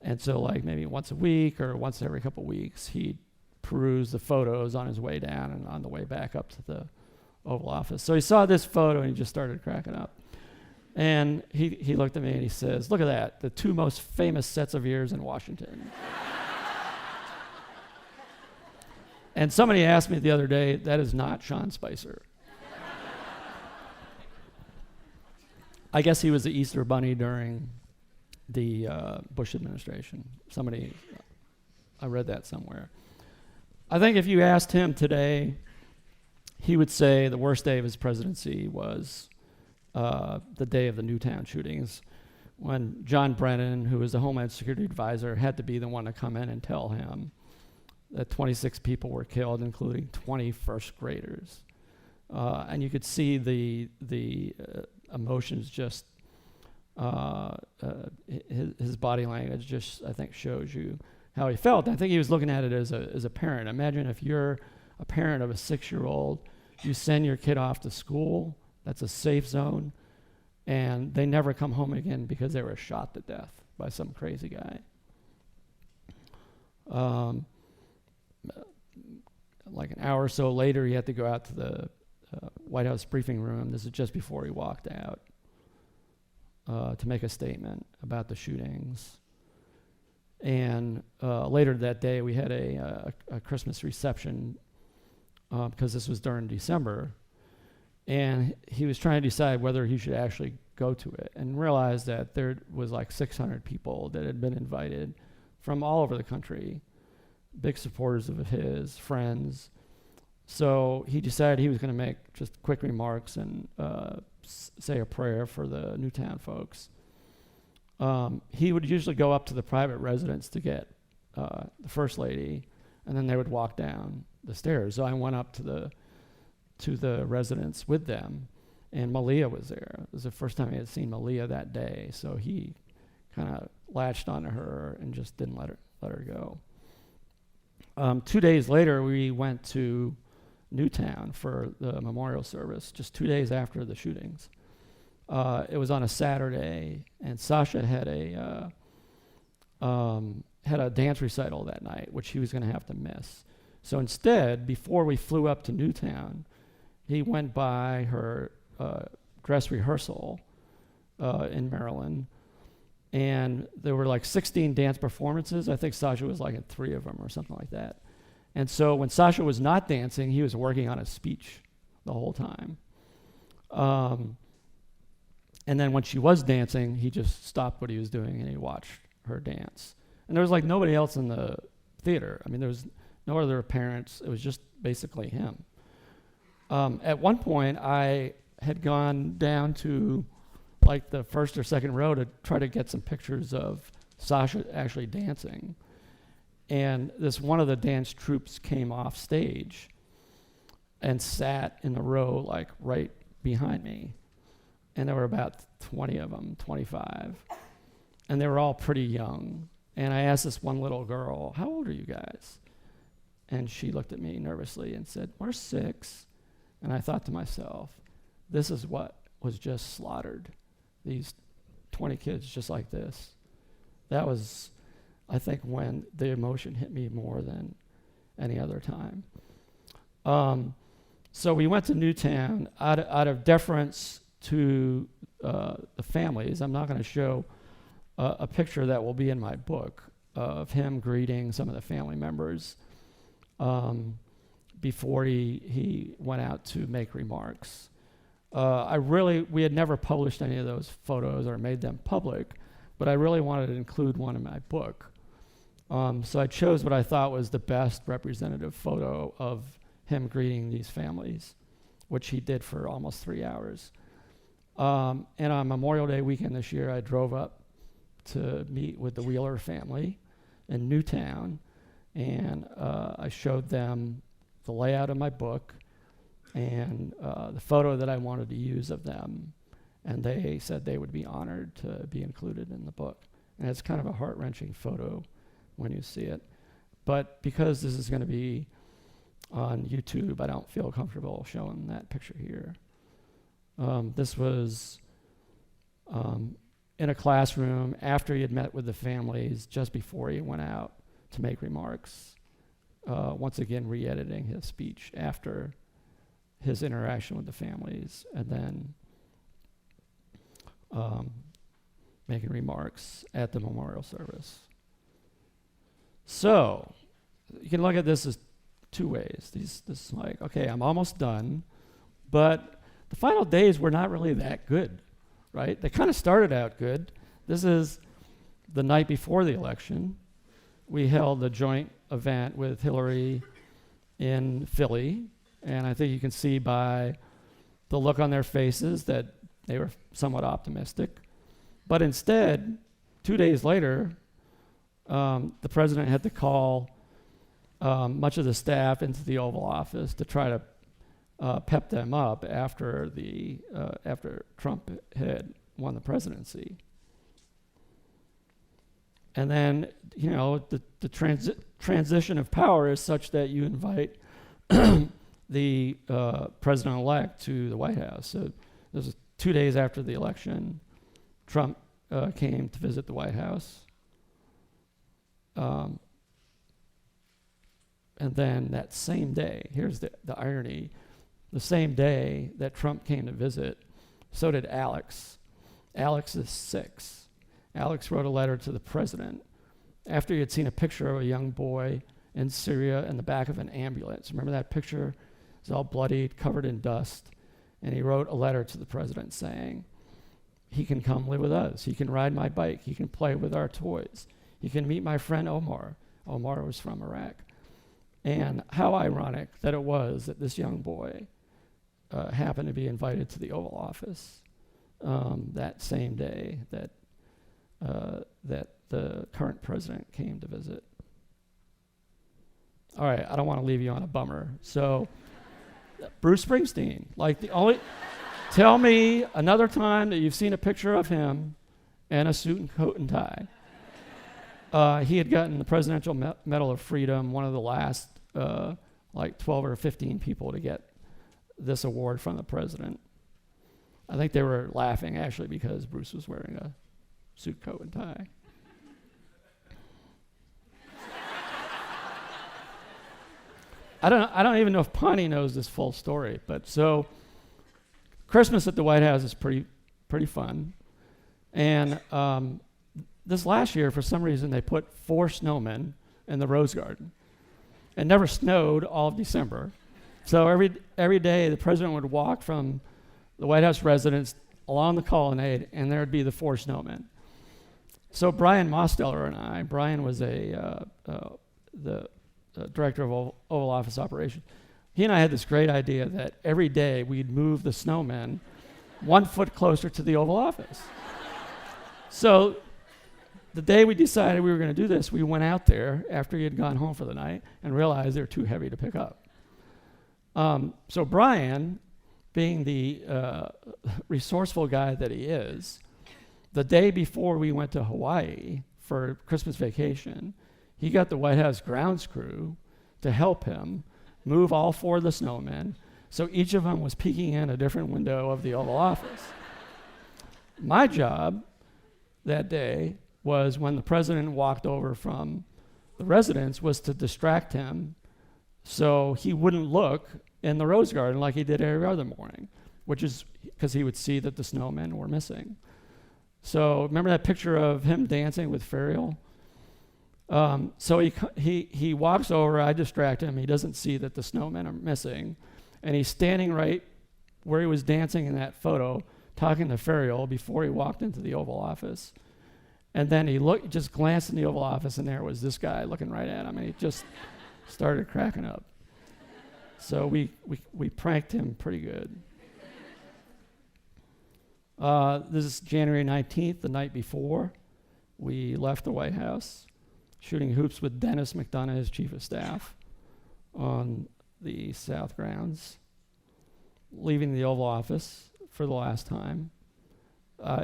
And so like maybe once a week or once every couple weeks, he'd peruse the photos on his way down and on the way back up to the Oval Office. So he saw this photo and he just started cracking up. And he looked at me and he says, "Look at that, the two most famous sets of ears in Washington." And somebody asked me the other day, that is not Sean Spicer. I guess he was the Easter Bunny during the Bush administration. I read that somewhere. I think if you asked him today, he would say the worst day of his presidency was the day of the Newtown shootings, when John Brennan, who was the Homeland Security advisor, had to be the one to come in and tell him that 26 people were killed, including 20 first graders. And you could see the emotions just, his body language just, I think, shows you how he felt. I think he was looking at it as a parent. Imagine if you're a parent of a 6-year-old, you send your kid off to school, that's a safe zone, and they never come home again because they were shot to death by some crazy guy. Like an hour or so later, he had to go out to the White House briefing room. This is just before he walked out to make a statement about the shootings. And later that day, we had a Christmas reception because this was during December. And he was trying to decide whether he should actually go to it, and realized that there was like 600 people that had been invited from all over the country, big supporters of his, friends. So he decided he was going to make just quick remarks and say a prayer for the Newtown folks. He would usually go up to the private residence to get the First Lady, and then they would walk down the stairs. So I went up to the residence with them, and Malia was there. It was the first time he had seen Malia that day, so he kind of latched onto her and just didn't let her go. 2 days later, we went to Newtown for the memorial service, just 2 days after the shootings. It was on a Saturday, and Sasha had a dance recital that night, which he was going to have to miss. So instead, before we flew up to Newtown, he went by her dress rehearsal in Maryland, and there were like 16 dance performances. I think Sasha was like in 3 of them or something like that. And so when Sasha was not dancing, he was working on his speech the whole time. And then when she was dancing, he just stopped what he was doing and he watched her dance. And there was like nobody else in the theater. I mean, there was no other parents. It was just basically him. At one point, I had gone down to like the first or second row to try to get some pictures of Sasha actually dancing. And this one of the dance troops came off stage and sat in the row like right behind me. And there were about 20 of them, 25. And they were all pretty young. And I asked this one little girl, how old are you guys? And she looked at me nervously and said, we're 6. And I thought to myself, this is what was just slaughtered. These 20 kids just like this. That was, I think, when the emotion hit me more than any other time. So we went to Newtown out of deference to the families. I'm not going to show a picture that will be in my book of him greeting some of the family members before he went out to make remarks. We had never published any of those photos or made them public, but I really wanted to include one in my book. So I chose what I thought was the best representative photo of him greeting these families, which he did for almost 3 hours. And on Memorial Day weekend this year, I drove up to meet with the Wheeler family in Newtown, and I showed them the layout of my book and the photo that I wanted to use of them, and they said they would be honored to be included in the book. And it's kind of a heart-wrenching photo when you see it. But because this is going to be on YouTube, I don't feel comfortable showing that picture here. This was in a classroom after he had met with the families, just before he went out to make remarks. Once again, re-editing his speech after his interaction with the families, and then making remarks at the memorial service. So you can look at this as 2 ways. This is like, okay, I'm almost done, but the final days were not really that good, right? They kind of started out good. This is the night before the election. We held a joint event with Hillary in Philly, and I think you can see by the look on their faces that they were somewhat optimistic. But instead, 2 days later, the president had to call much of the staff into the Oval Office to try to pep them up after Trump had won the presidency. And then, the transition of power is such that you invite the president-elect to the White House. So this was 2 days after the election. Trump came to visit the White House. And then that same day, here's the irony, the same day that Trump came to visit, so did Alex. Alex is 6. Alex wrote a letter to the president after he had seen a picture of a young boy in Syria in the back of an ambulance. Remember that picture? It's all bloodied, covered in dust. And he wrote a letter to the president saying, he can come live with us. He can ride my bike. He can play with our toys. He can meet my friend Omar. Omar was from Iraq. And how ironic that it was that this young boy happened to be invited to the Oval Office that same day that the current president came to visit. All right, I don't want to leave you on a bummer. So, Bruce Springsteen, tell me another time that you've seen a picture of him in a suit and coat and tie. He had gotten the Presidential Medal of Freedom, one of the last 12 or 15 people to get this award from the president. I think they were laughing actually because Bruce was wearing a suit, coat, and tie. I don't even know if Pawnee knows this full story, but so Christmas at the White House is pretty fun. And this last year, for some reason, they put 4 snowmen in the Rose Garden. It never snowed all of December. So every day, the president would walk from the White House residence along the colonnade, and there would be the 4 snowmen. So Brian Mosteller and I, Brian was the director of Oval Office operations. He and I had this great idea that every day we'd move the snowmen 1 foot closer to the Oval Office. So the day we decided we were going to do this, we went out there after he had gone home for the night and realized they were too heavy to pick up. So Brian, being the resourceful guy that he is, the day before we went to Hawaii for Christmas vacation, he got the White House grounds crew to help him move all 4 of the snowmen, so each of them was peeking in a different window of the Oval Office. My job that day was, when the president walked over from the residence, was to distract him so he wouldn't look in the rose garden like he did every other morning, which is because he would see that the snowmen were missing. So remember that picture of him dancing with Ferial? So he walks over, I distract him, he doesn't see that the snowmen are missing, and he's standing right where he was dancing in that photo, talking to Ferial before he walked into the Oval Office. And then he just glanced in the Oval Office, and there was this guy looking right at him, and he just started cracking up. So we pranked him pretty good. This is January 19th, the night before. We left the White House, shooting hoops with Dennis McDonough, his chief of staff, on the South Grounds, leaving the Oval Office for the last time.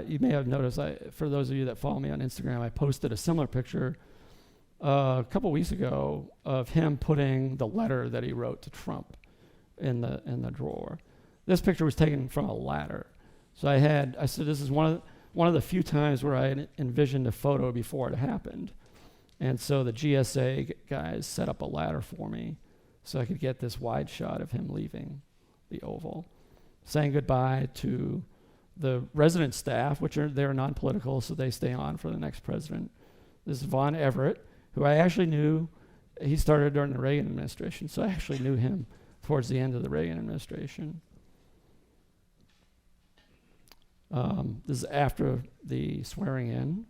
You may have noticed, for those of you that follow me on Instagram, I posted a similar picture a couple weeks ago of him putting the letter that he wrote to Trump in the drawer. This picture was taken from a ladder. So I said this is one of the few times where I envisioned a photo before it happened. And so the GSA guys set up a ladder for me so I could get this wide shot of him leaving the Oval, saying goodbye to the resident staff, they're non-political, so they stay on for the next president. This is Von Everett, who I actually knew. He started during the Reagan administration, so I actually knew him towards the end of the Reagan administration. This is after the swearing in.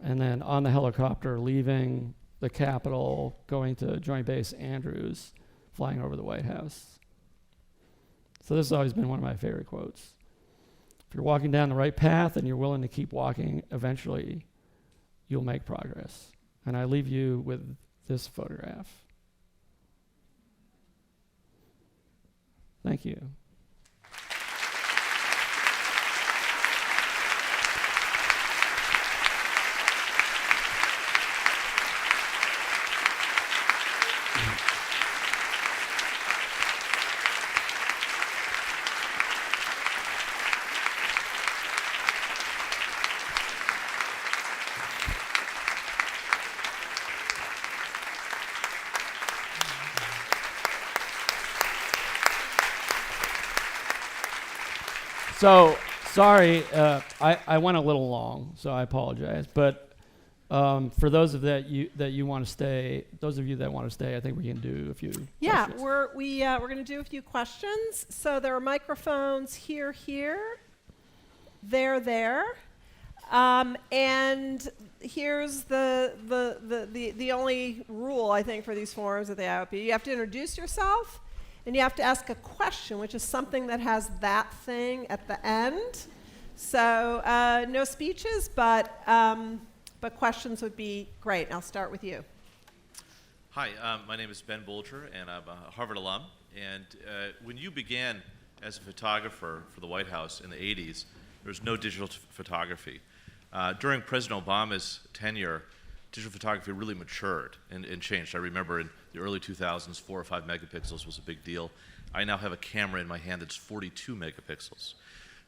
And then on the helicopter, leaving the Capitol, going to Joint Base Andrews, flying over the White House. So this has always been one of my favorite quotes. If you're walking down the right path and you're willing to keep walking, eventually you'll make progress. And I leave you with this photograph. Thank you. So, sorry, I went a little long, so I apologize. But for those of you that want to stay, I think we can do a few. Yeah, questions. we're going to do a few questions. So there are microphones here, there, and here's the only rule I think for these forums at the IOP. You have to introduce yourself. And you have to ask a question, which is something that has that thing at the end. So no speeches, but questions would be great. And I'll start with you. Hi, my name is Ben Bolger, and I'm a Harvard alum. And when you began as a photographer for the White House in the 80s, there was no digital photography. During President Obama's tenure, digital photography really matured and changed. I remember in the early 2000s, 4 or 5 megapixels was a big deal. I now have a camera in my hand that's 42 megapixels.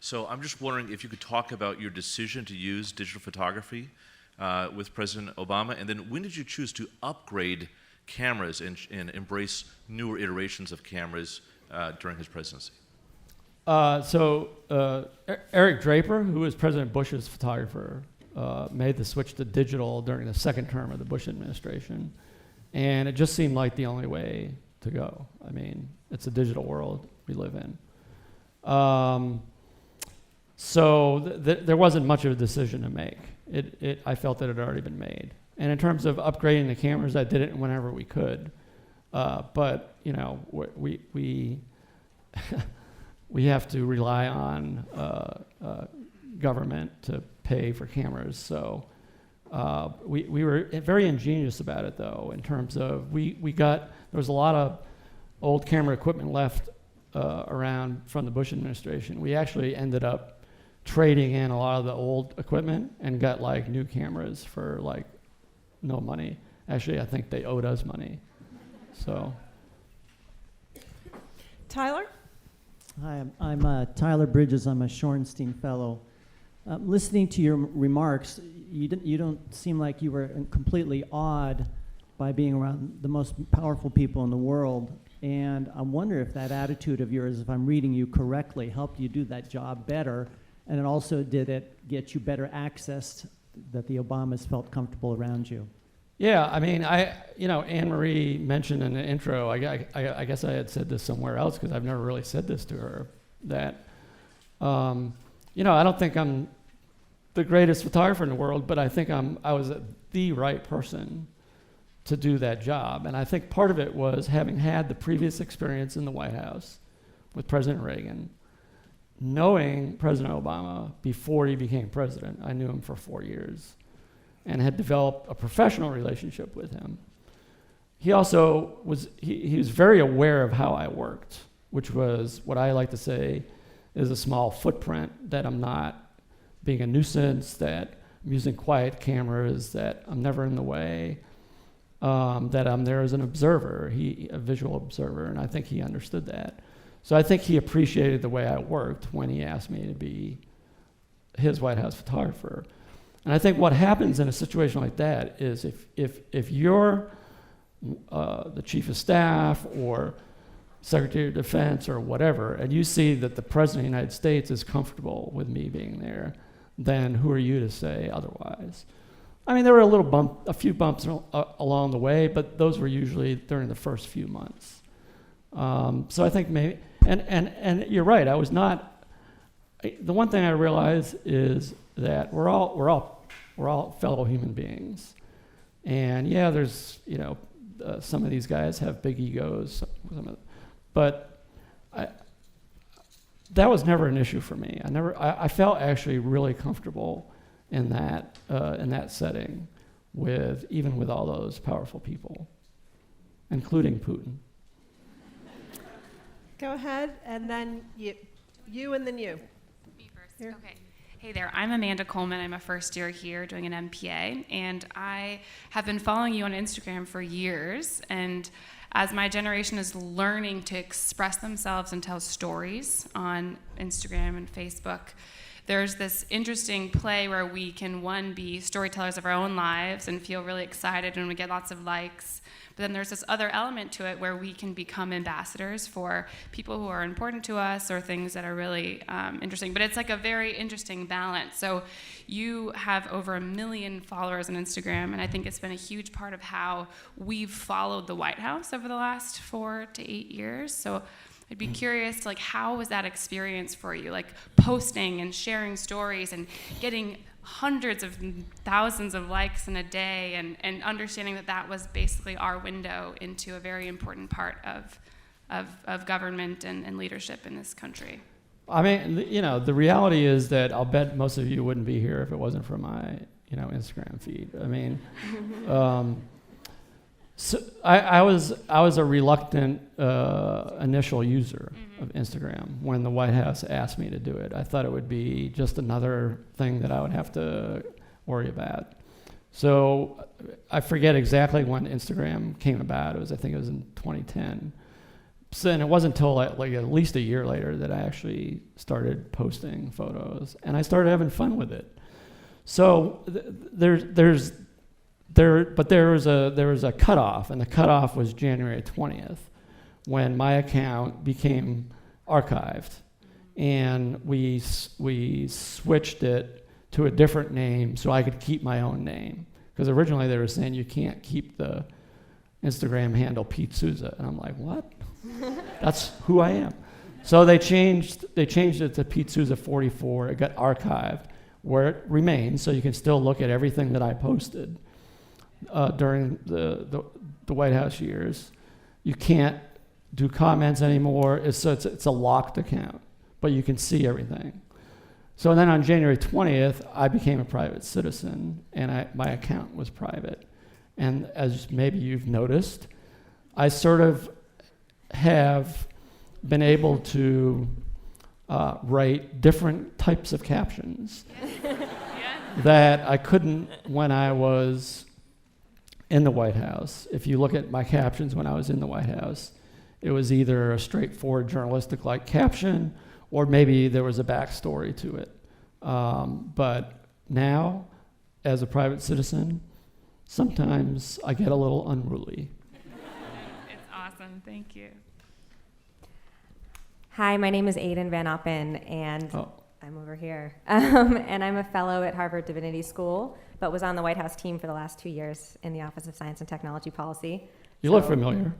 So I'm just wondering if you could talk about your decision to use digital photography with President Obama, and then when did you choose to upgrade cameras and embrace newer iterations of cameras during his presidency? Eric Draper, who was President Bush's photographer, made the switch to digital during the second term of the Bush administration. And it just seemed like the only way to go. I mean, it's a digital world we live in. There wasn't much of a decision to make. I felt that it had already been made. And in terms of upgrading the cameras, I did it whenever we could. But you know, we we have to rely on government to pay for cameras. So we were very ingenious about it, though, in terms of there was a lot of old camera equipment left around from the Bush administration. We actually ended up trading in a lot of the old equipment and got like new cameras for like no money. Actually, I think they owed us money. So. Tyler? Hi, I'm Tyler Bridges. I'm a Shorenstein Fellow. Listening to your remarks, you don't seem like you were completely awed by being around the most powerful people in the world. And I wonder if that attitude of yours, if I'm reading you correctly, helped you do that job better. And it also did it get you better access that the Obamas felt comfortable around you. Yeah, I mean, Anne Marie mentioned in the intro, I guess I had said this somewhere else because I've never really said this to her, that, I don't think I'm the greatest photographer in the world, but I think I was the right person to do that job. And I think part of it was having had the previous experience in the White House with President Reagan, knowing President Obama before he became president. I knew him for 4 years and had developed a professional relationship with him. He also was very aware of how I worked, which was what I like to say is a small footprint, that I'm not being a nuisance, that I'm using quiet cameras, that I'm never in the way, that I'm there as an observer, a visual observer, and I think he understood that. So I think he appreciated the way I worked when he asked me to be his White House photographer. And I think what happens in a situation like that is if you're the chief of staff or Secretary of Defense or whatever, and you see that the President of the United States is comfortable with me being there, then who are you to say otherwise? I mean, there were a few bumps along the way, but those were usually during the first few months. So I think maybe, and you're right, I was not, the one thing I realize is that we're all fellow human beings. And yeah, there's, some of these guys have big egos, but that was never an issue for me. I felt actually really comfortable in that setting even with all those powerful people, including Putin. Go ahead, and then you and then you. Me first. Here. Okay. Hey there, I'm Amanda Coleman. I'm a first year here doing an MPA, and I have been following you on Instagram for years. And as my generation is learning to express themselves and tell stories on Instagram and Facebook, there's this interesting play where we can, one, be storytellers of our own lives and feel really excited when we get lots of likes. But then there's this other element to it where we can become ambassadors for people who are important to us or things that are really interesting. But it's like a very interesting balance. So you have over 1 million followers on Instagram, and I think it's been a huge part of how we've followed the White House over the last 4 to 8 years. So I'd be curious, how was that experience for you? Posting and sharing stories and getting hundreds of thousands of likes in a day, and understanding that was basically our window into a very important part of government and leadership in this country. I mean, the reality is that I'll bet most of you wouldn't be here if it wasn't for my, Instagram feed. I mean, so I was a reluctant initial user of Instagram when the White House asked me to do it. I thought it would be just another thing that I would have to worry about. So I forget exactly when Instagram came about. I think it was in 2010. So, and it wasn't until at least a year later that I actually started posting photos, and I started having fun with it. So there was a cutoff, and the cutoff was January 20th, when my account became archived, and we switched it to a different name so I could keep my own name, because originally they were saying you can't keep the Instagram handle Pete Souza, and I'm like, what? That's who I am. So they changed it to Pete Souza 44. It got archived, where it remains, so you can still look at everything that I posted during the White House years. You can't do comments anymore. It's a locked account, but you can see everything. So then on January 20th, I became a private citizen, and my account was private. And as maybe you've noticed, I sort of have been able to write different types of captions that I couldn't when I was in the White House. If you look at my captions when I was in the White House, it was either a straightforward journalistic-like caption, or maybe there was a backstory to it. But now, as a private citizen, sometimes I get a little unruly. It's awesome. Thank you. Hi, my name is Aiden Van Oppen, and Oh. I'm over here. And I'm a fellow at Harvard Divinity School, but was on the White House team for the last 2 years in the Office of Science and Technology Policy. You look familiar.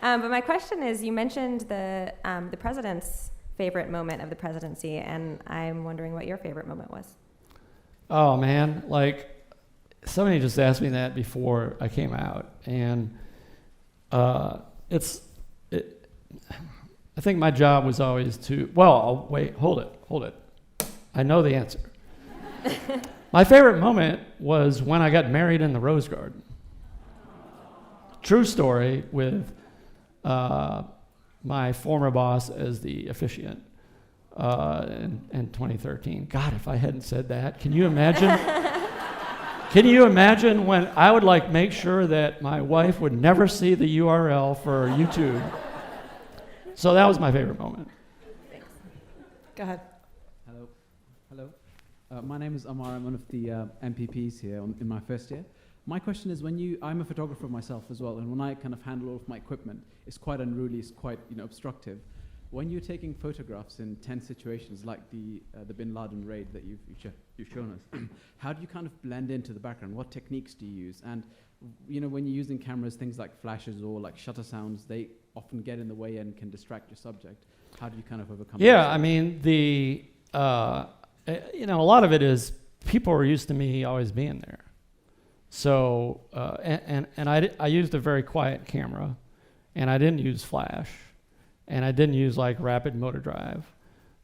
But my question is, you mentioned the president's favorite moment of the presidency, and I'm wondering what your favorite moment was. Oh, man. Like, somebody just asked me that before I came out. And I think my job was always to, wait, hold it. I know the answer. My favorite moment was when I got married in the Rose Garden. True story, with my former boss as the officiant in 2013. God, if I hadn't said that, can you imagine? Can you imagine when I would make sure that my wife would never see the URL for YouTube? So that was my favorite moment. Thanks. Go ahead. Hello. My name is Amar. I'm one of the MPPs here in my first year. My question is, I'm a photographer myself as well, and when I kind of handle all of my equipment, it's quite unruly, it's quite obstructive. When you're taking photographs in tense situations like the Bin Laden raid that you've shown us, how do you kind of blend into the background? What techniques do you use? And when you're using cameras, things like flashes or like shutter sounds, they often get in the way and can distract your subject. How do you kind of overcome that? Yeah, I mean, a lot of it is people are used to me always being there. So, and I used a very quiet camera, and I didn't use flash, and I didn't use rapid motor drive.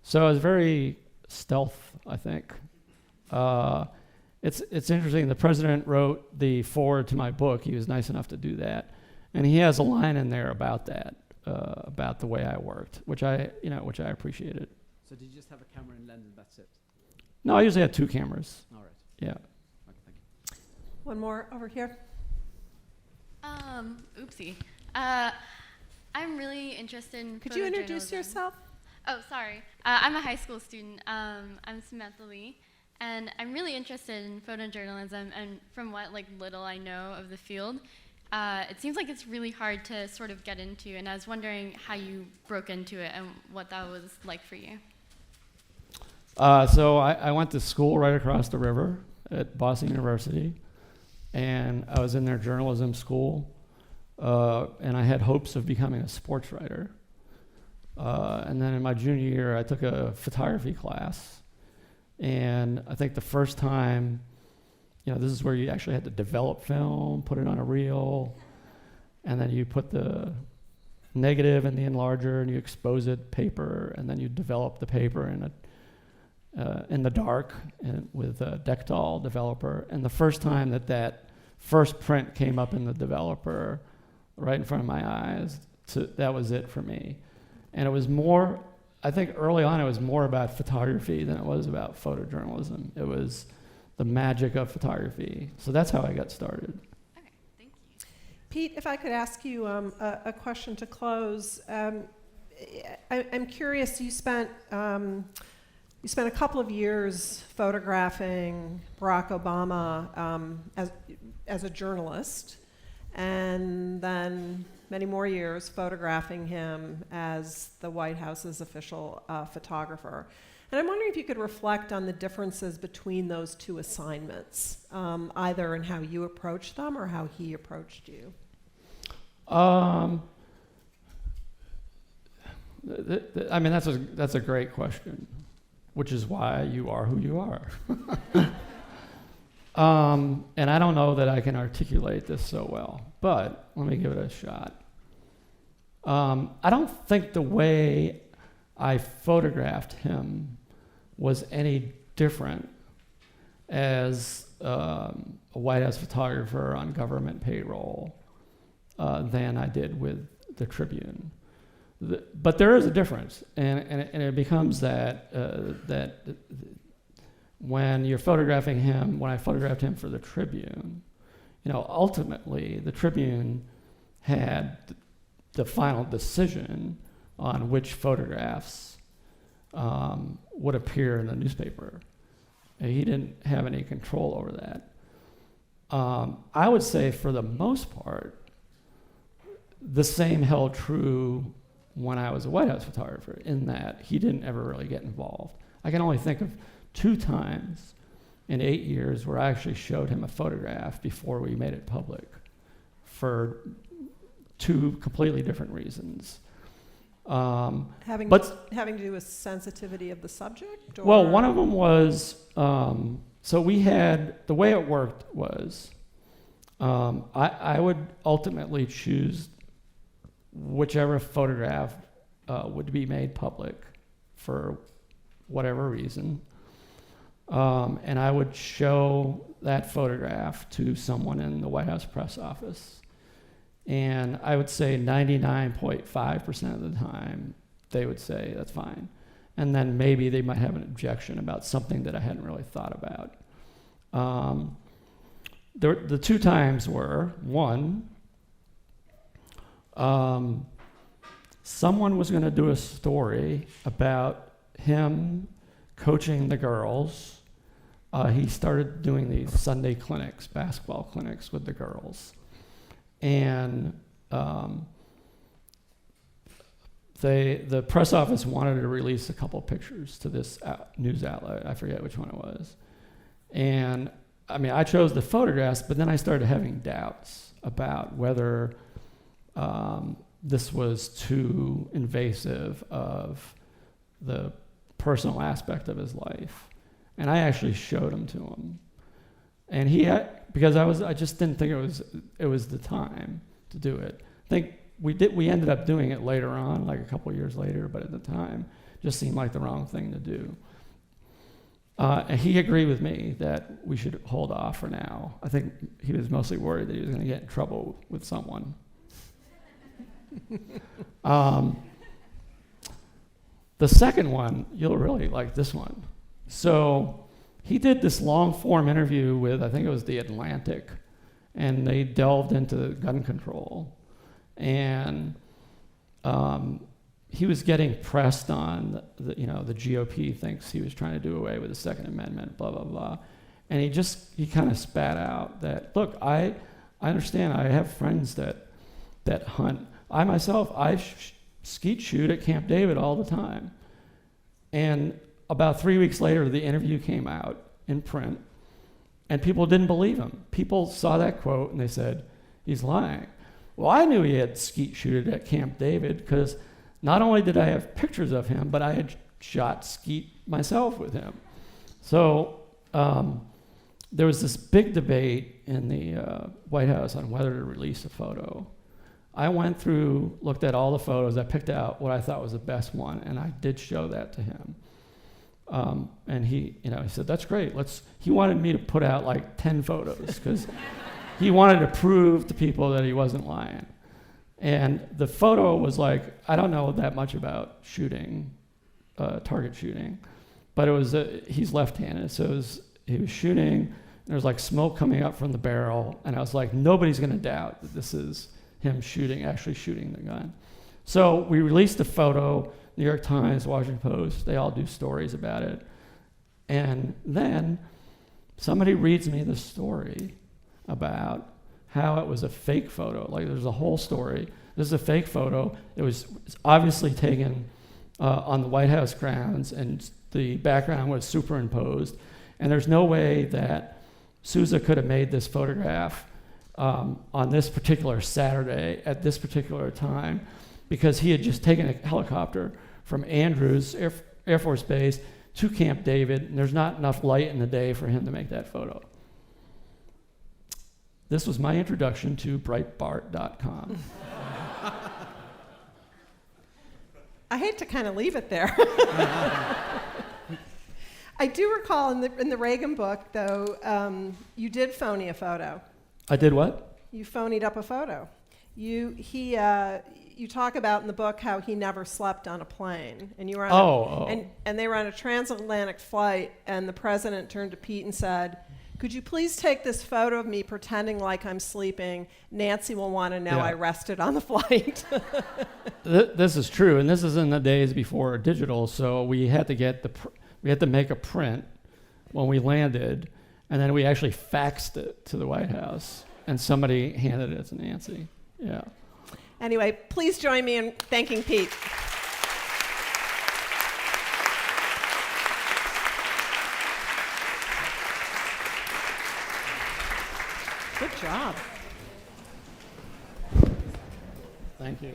So I was very stealth, I think. It's interesting, the president wrote the foreword to my book. He was nice enough to do that. And he has a line in there about that, about the way I worked, which I appreciated. So did you just have a camera and lens and that's it? No, I usually had 2 cameras. All right. Yeah. Okay, thank you. One more over here. Oopsie. I'm really interested in Could you introduce photojournalism. yourself? Oh, sorry. I'm a high school student. I'm Samantha Lee, and I'm really interested in photojournalism. And from what little I know of the field, it seems like it's really hard to sort of get into. And I was wondering how you broke into it and what that was like for you. So I went to school right across the river at Boston University, and I was in their journalism school, and I had hopes of becoming a sports writer. And then in my junior year, I took a photography class, and I think the first time, this is where you actually had to develop film, put it on a reel, and then you put the negative in the enlarger, and you expose it paper, and then you develop the paper in the dark and with a Dectal developer. And the first time that first print came up in the developer right in front of my eyes, that was it for me. And it was more, I think early on it was more about photography than it was about photojournalism. It was the magic of photography. So that's how I got started. Okay, thank you. Pete, if I could ask you a question to close. I'm curious, you spent a couple of years photographing Barack Obama as a journalist, and then many more years photographing him as the White House's official photographer. And I'm wondering if you could reflect on the differences between those 2 assignments, either in how you approached them or how he approached you. I mean, that's a great question, which is why you are who you are. And I don't know that I can articulate this so well, but let me give it a shot. I don't think the way I photographed him was any different as a White House photographer on government payroll than I did with the Tribune. But there is a difference, and it becomes that when you're photographing him, when I photographed him for the Tribune, ultimately the Tribune had the final decision on which photographs would appear in the newspaper. And he didn't have any control over that. I would say for the most part, the same held true when I was a White House photographer, in that he didn't ever really get involved. I can only think of 2 times in 8 years where I actually showed him a photograph before we made it public for 2 completely different reasons. Having to do with sensitivity of the subject? Or? Well, one of them was, so we had, the way it worked was, I would ultimately choose whichever photograph would be made public for whatever reason. And I would show that photograph to someone in the White House press office. And I would say 99.5% of the time, they would say, that's fine. And then maybe they might have an objection about something that I hadn't really thought about. The 2 times were, one, someone was going to do a story about him coaching the girls. He started doing these Sunday clinics, basketball clinics with the girls. And the press office wanted to release a couple pictures to this news outlet. I forget which one it was. And I chose the photographs, but then I started having doubts about whether this was too invasive of the personal aspect of his life. And I actually showed them to him. And because I just didn't think it was the time to do it. I think we ended up doing it later on, like a couple years later, but at the time, it just seemed like the wrong thing to do. And he agreed with me that we should hold off for now. I think he was mostly worried that he was going to get in trouble with someone. The second one, you'll really like this one. So he did this long form interview with, I think it was The Atlantic, and they delved into gun control. And he was getting pressed on, the GOP thinks he was trying to do away with the Second Amendment, blah, blah, blah. And he kind of spat out that, look, I understand, I have friends that hunt. I myself, skeet shoot at Camp David all the time. And about 3 weeks later, the interview came out in print, and people didn't believe him. People saw that quote and they said, he's lying. Well, I knew he had skeet shooted at Camp David because not only did I have pictures of him, but I had shot skeet myself with him. So there was this big debate in the White House on whether to release a photo. I went through, looked at all the photos, I picked out what I thought was the best one, and I did show that to him. And he said, that's great. He wanted me to put out like 10 photos because he wanted to prove to people that he wasn't lying. And the photo was like, I don't know that much about shooting, target shooting, but it was, he's left-handed, so he was shooting, and there was like smoke coming up from the barrel, and I was like, nobody's gonna doubt that this is him actually shooting the gun. So we released a photo, New York Times, Washington Post, they all do stories about it. And then somebody reads me the story about how it was a fake photo. Like there's a whole story. This is a fake photo. It's obviously taken on the White House grounds, and the background was superimposed. And there's no way that Souza could have made this photograph on this particular Saturday at this particular time, because he had just taken a helicopter from Andrews Air Force Base to Camp David, and there's not enough light in the day for him to make that photo. This was my introduction to Breitbart.com. I hate to kind of leave it there. I do recall in the Reagan book, though, you did phony a photo. I did what? You phonied up a photo. You talk about in the book how he never slept on a plane, and you were on and they were on a transatlantic flight, and the president turned to Pete and said, "Could you please take this photo of me pretending like I'm sleeping? Nancy will want to know I rested on the flight." This is true, and this is in the days before digital, so we had to make a print when we landed, and then we actually faxed it to the White House, and somebody handed it to Nancy. Yeah. Anyway, please join me in thanking Pete. Good job. Thank you.